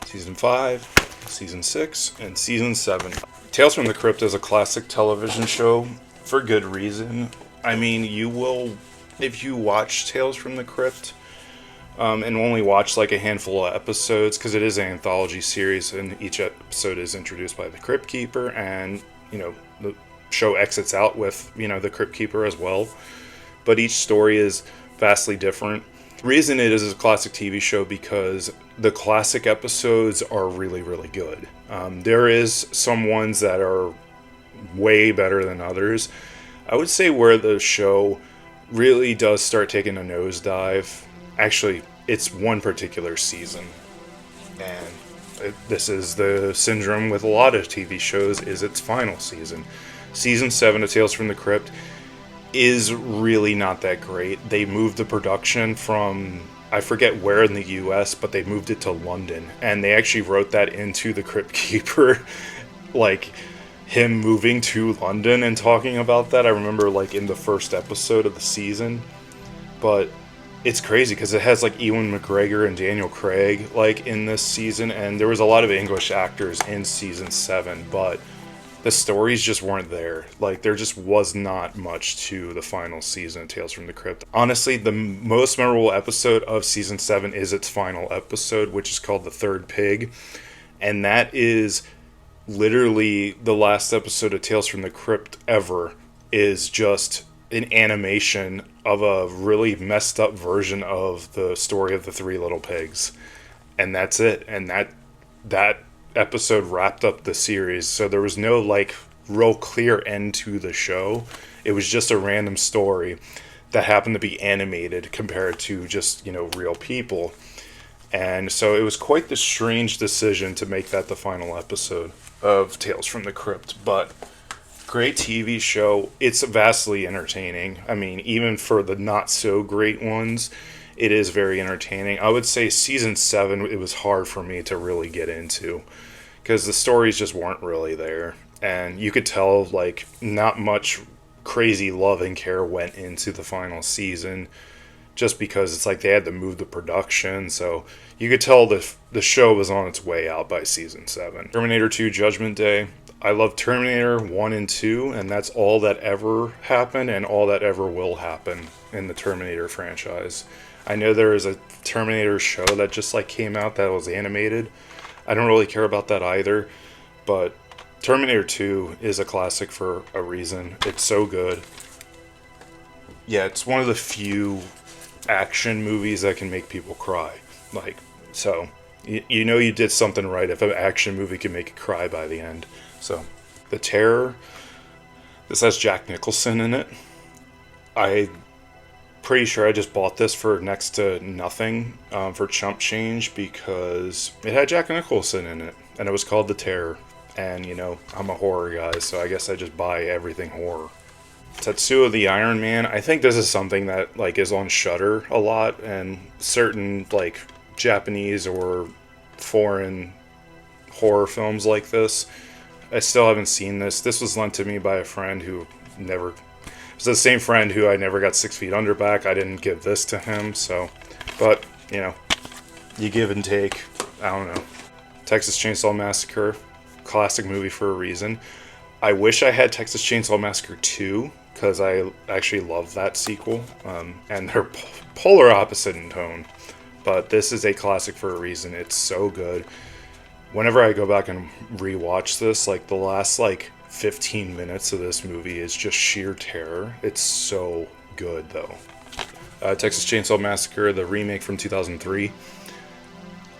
Speaker 1: Season 5, Season 6, and Season 7. Tales from the Crypt is a classic television show for good reason. I mean, you will, if you watch Tales from the Crypt, and only watch like a handful of episodes, because it is an anthology series and each episode is introduced by the Crypt Keeper, and the show exits out with the Crypt Keeper as well, but each story is vastly different. The reason it is a classic TV show because the classic episodes are really, really good. There is some ones that are way better than others. I would say where the show really does start taking a nosedive, actually, it's one particular season. And this is the syndrome with a lot of TV shows, is its final season. Season 7 of Tales from the Crypt is really not that great. They moved the production from, I forget where in the US, but they moved it to London. And they actually wrote that into the Crypt Keeper. Like, him moving to London and talking about that. I remember, like, in the first episode of the season. But it's crazy because it has, like, Ewan McGregor and Daniel Craig, like, in this season. And there was a lot of English actors in season 7, but the stories just weren't there. Like, there just was not much to the final season of Tales from the Crypt. Honestly, the most memorable episode of season 7 is its final episode, which is called The Third Pig. And that is literally the last episode of Tales from the Crypt ever, is just an animation of a really messed up version of the story of the Three Little Pigs. And that's it. And that episode wrapped up the series. So there was no, like, real clear end to the show. It was just a random story that happened to be animated compared to just, you know, real people. And so it was quite the strange decision to make that the final episode of Tales from the Crypt. But great TV show. It's vastly entertaining. I mean, even for the not so great ones, it is very entertaining. I would say season 7, it was hard for me to really get into because the stories just weren't really there. And you could tell, like, not much crazy love and care went into the final season just because it's like they had to move the production. So you could tell the show was on its way out by season 7. Terminator 2 Judgment Day. I love Terminator 1 and 2, and that's all that ever happened and all that ever will happen in the Terminator franchise. I know there is a Terminator show that just, like, came out that was animated. I don't really care about that either, but Terminator 2 is a classic for a reason. It's so good. Yeah, it's one of the few action movies that can make people cry. Like, so, you know you did something right if an action movie can make you cry by the end. So, The Terror, this has Jack Nicholson in it. I'm pretty sure I just bought this for next to nothing for chump change because it had Jack Nicholson in it, and it was called The Terror. And, you know, I'm a horror guy, so I guess I just buy everything horror. Tetsuo the Iron Man, I think this is something that, like, is on Shudder a lot, and certain, like, Japanese or foreign horror films like this. I still haven't seen this. This was lent to me by a friend who never... It was the same friend who I never got 6 Feet Under back. I didn't give this to him, so... But, you know, you give and take. I don't know. Texas Chainsaw Massacre, classic movie for a reason. I wish I had Texas Chainsaw Massacre 2, because I actually love that sequel. And they're polar opposite in tone. But this is a classic for a reason. It's so good. Whenever I go back and rewatch this, like, the last, like, 15 minutes of this movie is just sheer terror. It's so good, though. Texas Chainsaw Massacre, the remake from 2003.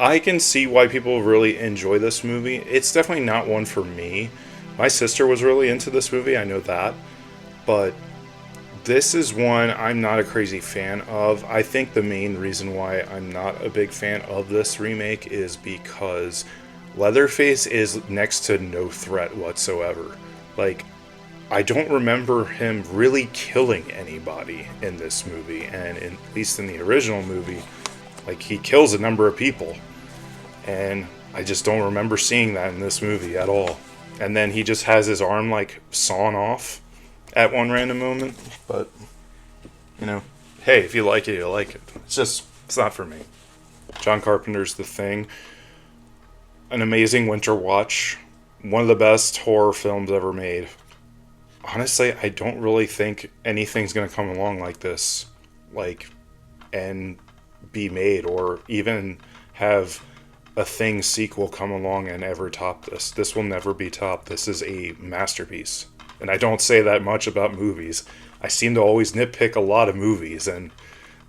Speaker 1: I can see why people really enjoy this movie. It's definitely not one for me. My sister was really into this movie, I know that. But this is one I'm not a crazy fan of. I think the main reason why I'm not a big fan of this remake is because Leatherface is next to no threat whatsoever. Like, I don't remember him really killing anybody in this movie, and at least in the original movie, like, he kills a number of people. And I just don't remember seeing that in this movie at all. And then he just has his arm, like, sawn off at one random moment. But, you know, hey, if you like it, you like it. It's not for me. John Carpenter's The Thing. An amazing winter watch. One of the best horror films ever made. Honestly, I don't really think anything's going to come along like this. Like, and be made, or even have a Thing sequel come along and ever top this. This will never be topped. This is a masterpiece. And I don't say that much about movies. I seem to always nitpick a lot of movies, and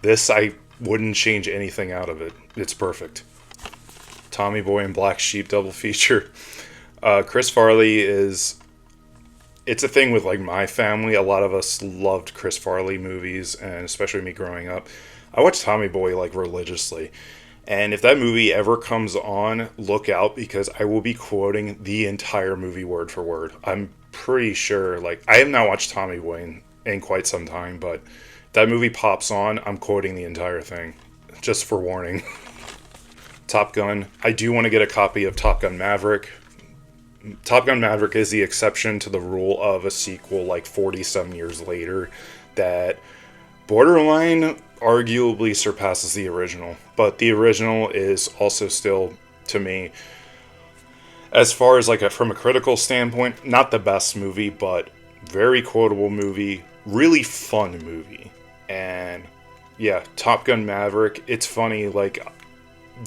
Speaker 1: this, I wouldn't change anything out of it. It's perfect. Tommy Boy and Black Sheep double feature. Chris Farley is... It's a thing with, like, my family. A lot of us loved Chris Farley movies, and especially me growing up. I watched Tommy Boy, like, religiously. And if that movie ever comes on, look out, because I will be quoting the entire movie word for word. I'm pretty sure, like, I have not watched Tommy Boy in quite some time, but if that movie pops on, I'm quoting the entire thing. Just for warning. Top Gun. I do want to get a copy of Top Gun Maverick. Top Gun Maverick is the exception to the rule of a sequel like 40 some years later that borderline arguably surpasses the original. But the original is also still, to me, as far as like from a critical standpoint, not the best movie, but very quotable movie, really fun movie. And yeah, Top Gun Maverick, it's funny, like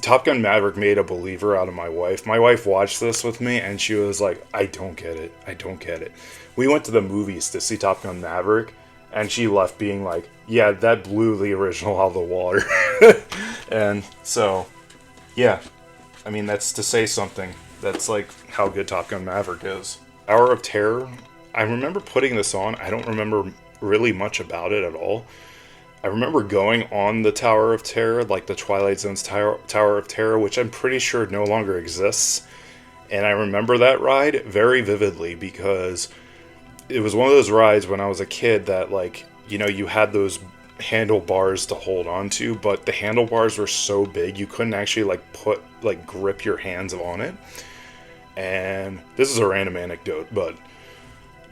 Speaker 1: Top Gun Maverick made a believer out of my wife. My wife watched this with me and she was like, I don't get it. I don't get it. We went to the movies to see Top Gun Maverick and she left being like, yeah, that blew the original out of the water. And so, yeah, I mean, that's to say something. That's like how good Top Gun Maverick is. Hour of Terror, I remember putting this on. I don't remember really much about it at all. I remember going on the Tower of Terror, like the Twilight Zone's Tower of Terror, which I'm pretty sure no longer exists. And I remember that ride very vividly because it was one of those rides when I was a kid that, like, you know, you had those handlebars to hold on to, but the handlebars were so big you couldn't actually grip your hands on it. And this is a random anecdote, but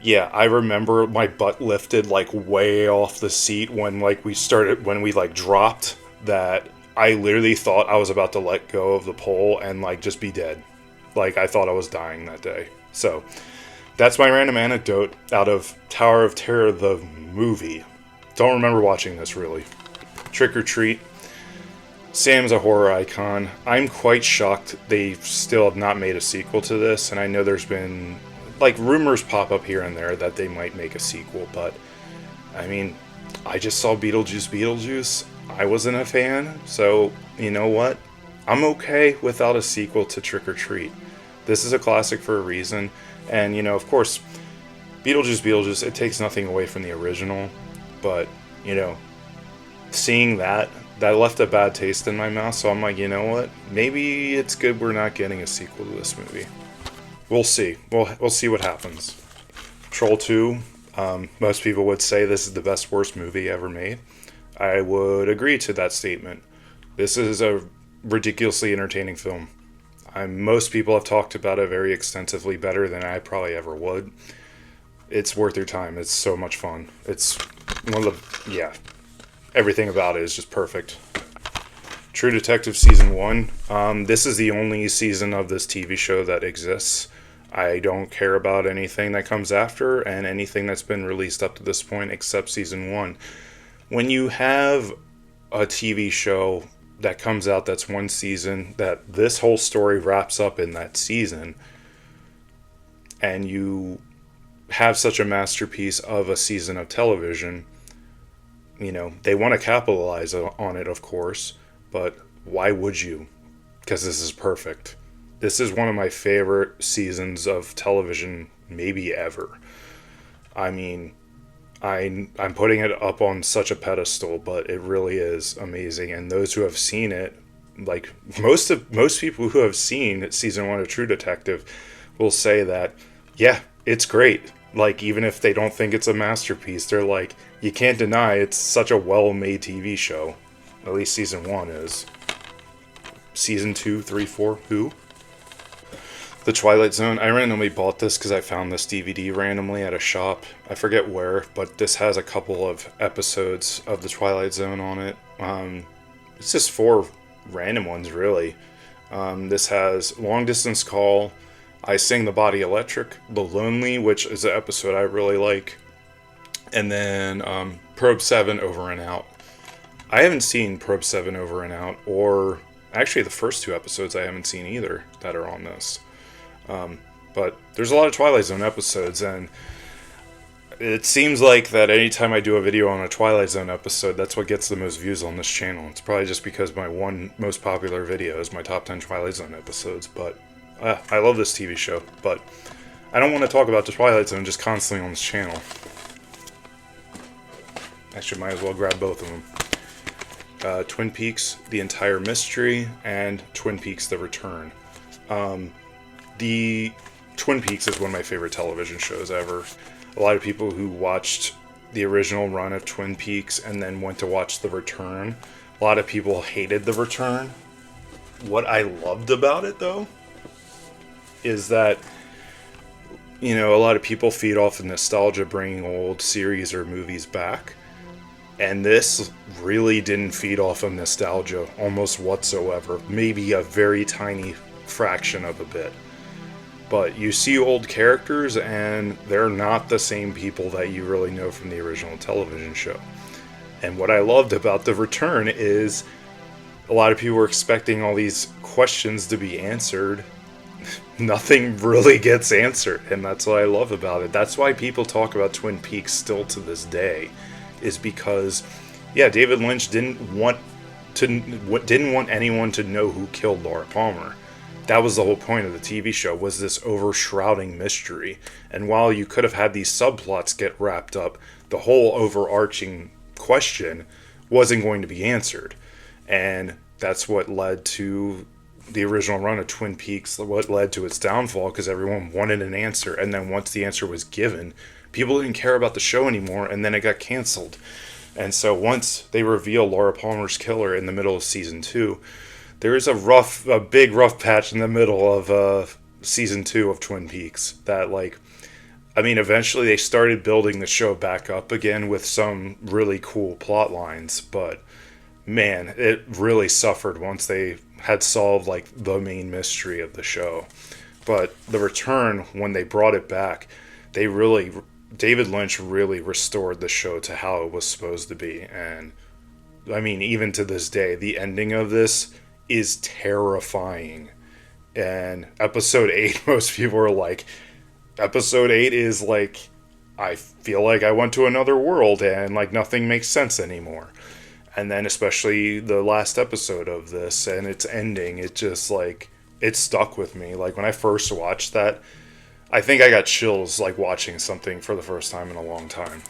Speaker 1: yeah, I remember my butt lifted like way off the seat when we dropped, that I literally thought I was about to let go of the pole and like just be dead. Like I thought I was dying that day. So that's my random anecdote out of Tower of Terror, the movie. Don't remember watching this really. Trick or Treat. Sam's a horror icon. I'm quite shocked they still have not made a sequel to this, and I know there's been like rumors pop up here and there that they might make a sequel, but I mean, I just saw Beetlejuice. I wasn't a fan, so you know what? I'm okay without a sequel to Trick or Treat. This is a classic for a reason, and you know, of course, Beetlejuice, it takes nothing away from the original, but you know, seeing that left a bad taste in my mouth, so I'm like, you know what? Maybe it's good we're not getting a sequel to this movie. We'll see. We'll see what happens. Troll 2. Most people would say this is the best, worst movie ever made. I would agree to that statement. This is a ridiculously entertaining film. Most people have talked about it very extensively, better than I probably ever would. It's worth your time. It's so much fun. It's one of the, everything about it is just perfect. True Detective Season 1. This is the only season of this TV show that exists. I don't care about anything that comes after and anything that's been released up to this point except Season 1. When you have a TV show that comes out that's one season, that this whole story wraps up in that season, and you have such a masterpiece of a season of television, you know, they want to capitalize on it, of course, but why would you? Because this is perfect. This is one of my favorite seasons of television, maybe ever. I mean, I'm putting it up on such a pedestal, but it really is amazing. And those who have seen it, like most people who have seen season 1 of True Detective, will say that, yeah, it's great. Like, even if they don't think it's a masterpiece, they're like, you can't deny it's such a well-made TV show. At least season 1 is. Season 2, 3, 4, who? The Twilight Zone. I randomly bought this because I found this DVD randomly at a shop. I forget where, but this has a couple of episodes of The Twilight Zone on it. It's just 4 random ones, really. This has Long Distance Call, I Sing the Body Electric, The Lonely, which is an episode I really like, and then Probe 7 Over and Out. I haven't seen Probe 7 Over and Out, or actually the first 2 episodes I haven't seen either that are on this. But there's a lot of Twilight Zone episodes, and it seems like that anytime I do a video on a Twilight Zone episode, that's what gets the most views on this channel. It's probably just because my one most popular video is my top 10 Twilight Zone episodes, but I love this TV show, but I don't want to talk about the Twilight Zone just constantly on this channel. Actually, might as well grab both of them. Twin Peaks: The Entire Mystery and Twin Peaks: The Return. The Twin Peaks is one of my favorite television shows ever. A lot of people who watched the original run of Twin Peaks and then went to watch The Return, a lot of people hated The Return. What I loved about it, though, is that, you know, a lot of people feed off of nostalgia bringing old series or movies back. And this really didn't feed off of nostalgia almost whatsoever. Maybe a very tiny fraction of a bit. But you see old characters and they're not the same people that you really know from the original television show. And what I loved about The Return is a lot of people were expecting all these questions to be answered. Nothing really gets answered, and that's what I love about it. That's why people talk about Twin Peaks still to this day, is because, yeah, David Lynch didn't want anyone to know who killed Laura Palmer. That was the whole point of the TV show, was this overshrouding mystery. And while you could have had these subplots get wrapped up, the whole overarching question wasn't going to be answered. And that's what led to the original run of Twin Peaks, what led to its downfall, because everyone wanted an answer. And then once the answer was given, people didn't care about the show anymore, and then it got canceled. And so once they reveal Laura Palmer's killer in the middle of season 2, there is a big rough patch in the middle of season 2 of Twin Peaks that, like, I mean, eventually they started building the show back up again with some really cool plot lines, but man, it really suffered once they had solved, like, the main mystery of the show. But The Return, when they brought it back, David Lynch really restored the show to how it was supposed to be. And I mean, even to this day, the ending of this is terrifying. And episode 8, most people are like, episode 8 is like, I feel like I went to another world and, like, nothing makes sense anymore. And then especially the last episode of this and its ending, it just, like, it stuck with me. Like, when I first watched that, I think I got chills, like, watching something for the first time in a long time.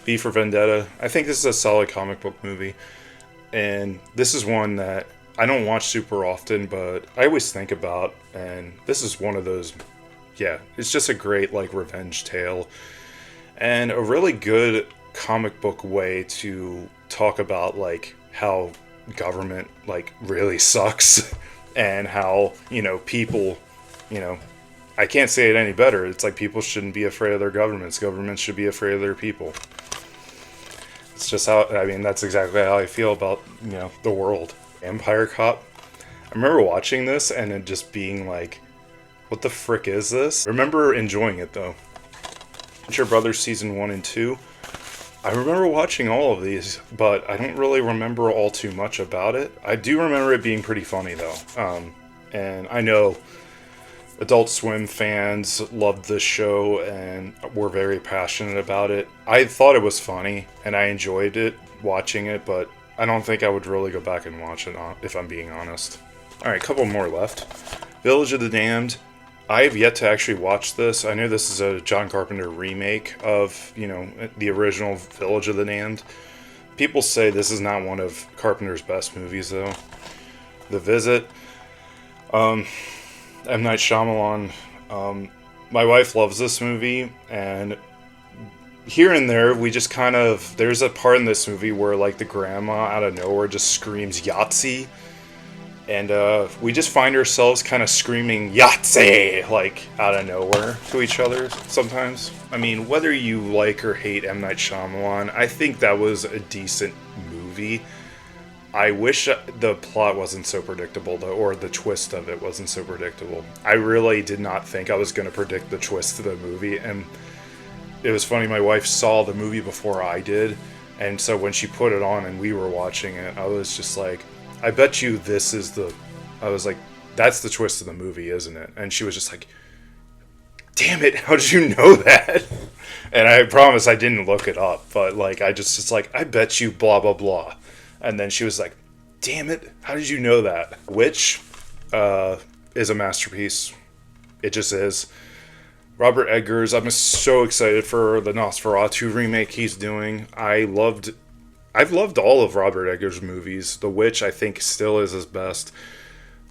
Speaker 1: V for Vendetta. I think this is a solid comic book movie. And this is one that I don't watch super often, but I always think about. And this is one of those, yeah, it's just a great, like, revenge tale. And a really good comic book way to talk about, like, how government, like, really sucks. And how, you know, people, you know, I can't say it any better. It's like people shouldn't be afraid of their governments. Governments should be afraid of their people. It's just how, I mean, that's exactly how I feel about, you know, the world. Empire Cop. I remember watching this and it just being like, what the frick is this? I remember enjoying it, though. Venture Brothers Season 1 and 2. I remember watching all of these, but I don't really remember all too much about it. I do remember it being pretty funny, though. And I know Adult Swim fans loved this show and were very passionate about it. I thought it was funny, and I enjoyed it, watching it, but I don't think I would really go back and watch it, if I'm being honest. Alright, a couple more left. Village of the Damned. I have yet to actually watch this. I know this is a John Carpenter remake of, you know, the original Village of the Damned. People say this is not one of Carpenter's best movies, though. The Visit. M. Night Shyamalan. My wife loves this movie, and here and there, we just kind of... There's a part in this movie where, like, the grandma out of nowhere just screams Yahtzee. And we just find ourselves kind of screaming Yahtzee, like, out of nowhere to each other sometimes. I mean, whether you like or hate M. Night Shyamalan, I think that was a decent movie. I wish the plot wasn't so predictable, though, or the twist of it wasn't so predictable. I really did not think I was going to predict the twist of the movie, and it was funny, my wife saw the movie before I did, and so when she put it on and we were watching it, I was just like, I bet you this is the... I was like, that's the twist of the movie, isn't it? And she was just like, damn it, how did you know that? And I promise I didn't look it up, but, like, it's like, I bet you blah, blah, blah. And then she was like, damn it, how did you know that? Which is a masterpiece. It just is. Robert Eggers, I'm so excited for the Nosferatu remake he's doing. I I've loved all of Robert Eggers' movies. The Witch, I think, still is his best.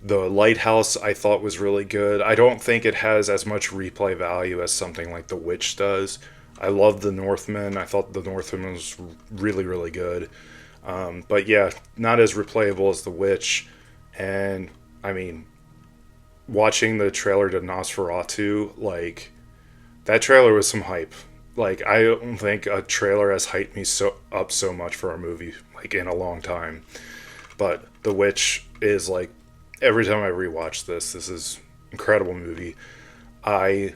Speaker 1: The Lighthouse, I thought was really good. I don't think it has as much replay value as something like The Witch does. I love The Northman. I thought The Northman was really, really good. But yeah, not as replayable as The Witch. And I mean, watching the trailer to Nosferatu, like, that trailer was some hype. Like, I don't think a trailer has hyped me so much for a movie like in a long time. But The Witch is like, every time I rewatch this is incredible movie. I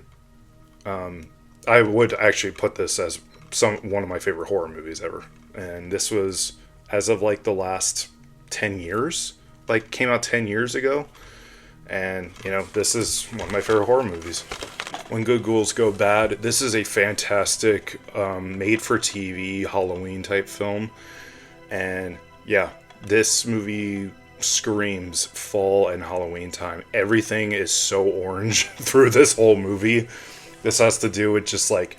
Speaker 1: I would actually put this as one of my favorite horror movies ever. And this was as of like the last 10 years, like came out 10 years ago. And this is one of my favorite horror movies. When Good Ghouls Go Bad, this is a fantastic made-for-TV Halloween type film. And yeah, this movie screams fall and Halloween time. Everything is so orange through this whole movie. This has to do with just like,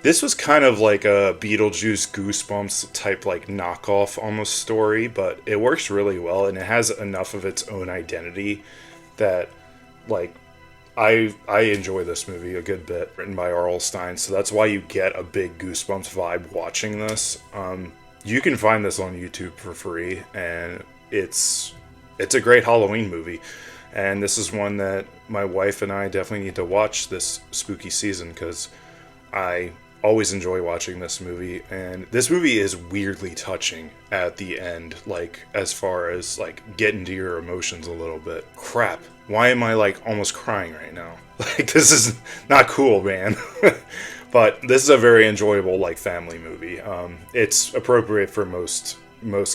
Speaker 1: this was kind of like a Beetlejuice Goosebumps type like knockoff almost story, but it works really well and it has enough of its own identity that like I enjoy this movie a good bit. Written by R.L. Stine, so that's why you get a big Goosebumps vibe watching this. You can find this on YouTube for free, and it's a great Halloween movie. And this is one that my wife and I definitely need to watch this spooky season because I always enjoy watching this movie. And this movie is weirdly touching at the end, like as far as like getting to your emotions a little bit. Crap. Why am I like almost crying right now? Like, this is not cool, man. But this is a very enjoyable like family movie. It's appropriate for most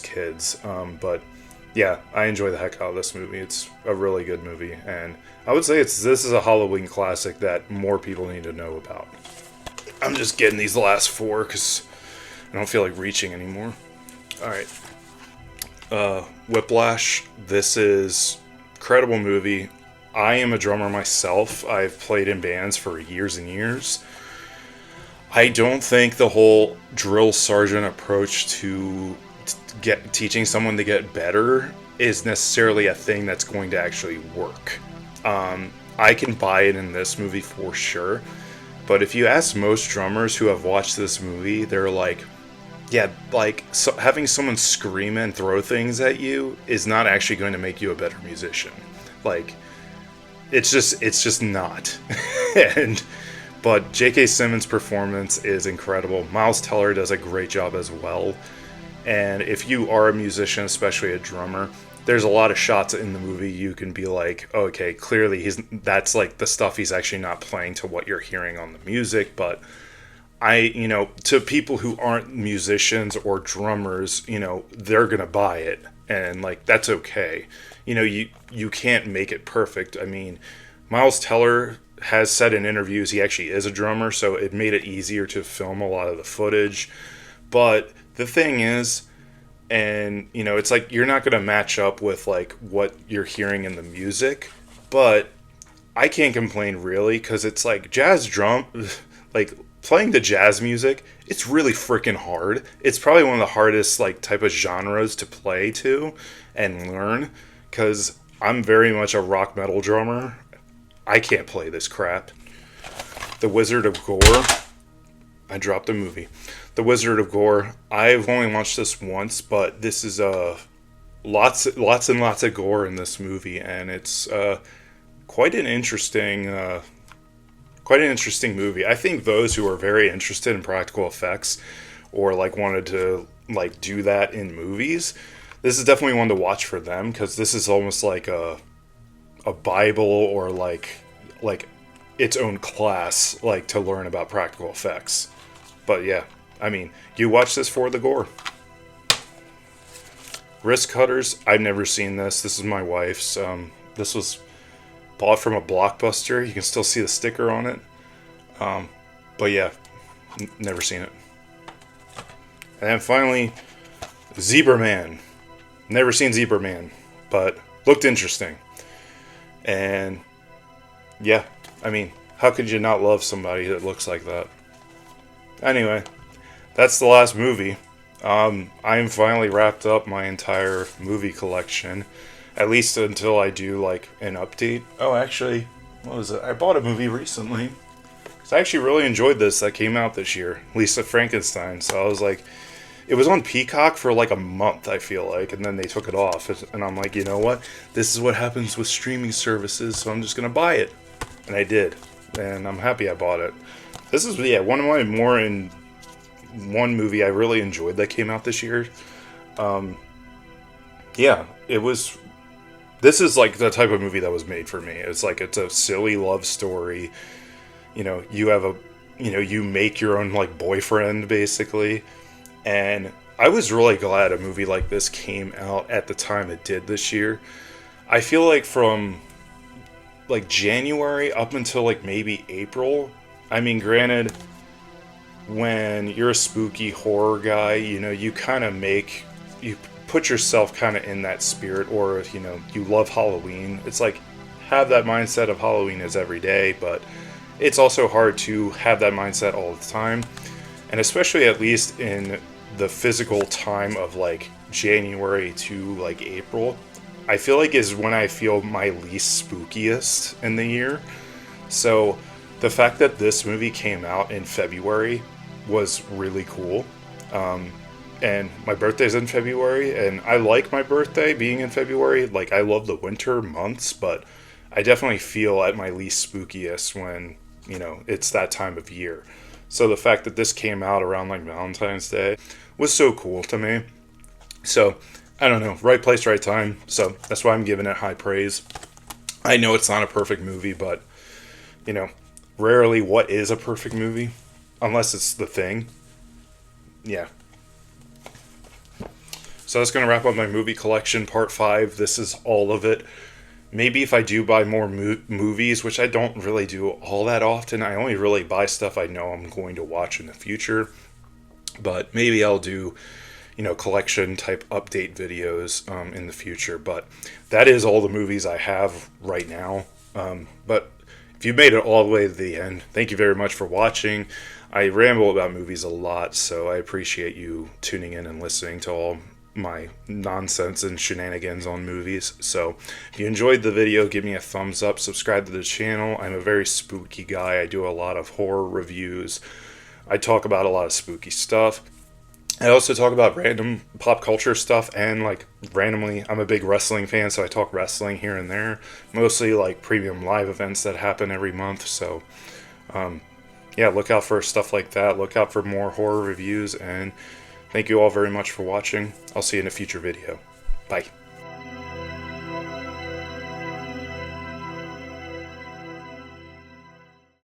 Speaker 1: kids. But yeah, I enjoy the heck out of this movie. It's a really good movie, and I would say this is a Halloween classic that more people need to know about. I'm just getting these last four because I don't feel like reaching anymore. All right, Whiplash. This is incredible movie. I am a drummer myself. I've played in bands for years and years. I don't think the whole drill sergeant approach to teaching someone to get better is necessarily a thing that's going to actually work. I can buy it in this movie for sure, but if you ask most drummers who have watched this movie, they're like, yeah, like having someone scream and throw things at you is not actually going to make you a better musician. Like, it's just not. But J.K. Simmons' performance is incredible. Miles Teller does a great job as well. And if you are a musician, especially a drummer, there's a lot of shots in the movie you can be like, okay, clearly that's like the stuff he's actually not playing to what you're hearing on the music. But to people who aren't musicians or drummers, they're going to buy it. And like, that's okay. You can't make it perfect. I mean, Miles Teller has said in interviews he actually is a drummer, so it made it easier to film a lot of the footage. But the thing is, and it's like you're not going to match up with like what you're hearing in the music, but I can't complain really because it's like jazz drum, like playing the jazz music, it's really freaking hard. It's probably one of the hardest like type of genres to play to and learn because I'm very much a rock metal drummer. I can't play this crap. The Wizard of Gore. I dropped a movie. The Wizard of Gore. I've only watched this once, but this is lots and lots of gore in this movie, and it's quite an interesting movie. I think those who are very interested in practical effects or like wanted to like do that in movies, this is definitely one to watch for them because this is almost like a Bible or like its own class, like to learn about practical effects. But yeah, I mean, you watch this for the gore. Wrist Cutters. I've never seen this. This is my wife's. This was bought from a Blockbuster. You can still see the sticker on it. But yeah, never seen it. And then finally, Zebra Man. Never seen Zebra Man, but looked interesting. And yeah, I mean, how could you not love somebody that looks like that? Anyway, that's the last movie. I'm finally wrapped up my entire movie collection, at least until I do like an update. Oh, actually, what was it? I bought a movie recently. 'Cause I actually really enjoyed this that came out this year, Lisa Frankenstein. So I was like, it was on Peacock for like a month, I feel like, and then they took it off. And I'm like, you know what? This is what happens with streaming services, so I'm just gonna buy it, and I did, and I'm happy I bought it. This is one of my more in one movie I really enjoyed that came out this year. Yeah, it was. This is like the type of movie that was made for me. It's like it's a silly love story. You have you make your own like boyfriend basically, and I was really glad a movie like this came out at the time it did this year. I feel like from like January up until like maybe April. I mean, granted, when you're a spooky horror guy, you kind of you put yourself kind of in that spirit, or you love Halloween. It's like have that mindset of Halloween is every day, but it's also hard to have that mindset all the time, and especially at least in the physical time of like January to like April. I feel like is when I feel my least spookiest in the year. So the fact that this movie came out in February was really cool. And my birthday's in February, and I like my birthday being in February. Like, I love the winter months, but I definitely feel at my least spookiest when, it's that time of year. So the fact that this came out around like Valentine's Day was so cool to me. So, I don't know, right place, right time. So that's why I'm giving it high praise. I know it's not a perfect movie, but, rarely what is a perfect movie? Unless it's The Thing. Yeah. So that's going to wrap up my movie collection, part 5. This is all of it. Maybe if I do buy more movies, which I don't really do all that often, I only really buy stuff I know I'm going to watch in the future. But maybe I'll do, collection type update videos in the future. But that is all the movies I have right now. But if you made it all the way to the end, thank you very much for watching. I ramble about movies a lot, so I appreciate you tuning in and listening to all my nonsense and shenanigans on movies. So if you enjoyed the video, give me a thumbs up, subscribe to the channel. I'm a very spooky guy. I do a lot of horror reviews. I talk about a lot of spooky stuff. I also talk about random pop culture stuff, and like randomly, I'm a big wrestling fan, so I talk wrestling here and there. Mostly like premium live events that happen every month. So yeah, look out for stuff like that. Look out for more horror reviews, and thank you all very much for watching. I'll see you in a future video. Bye.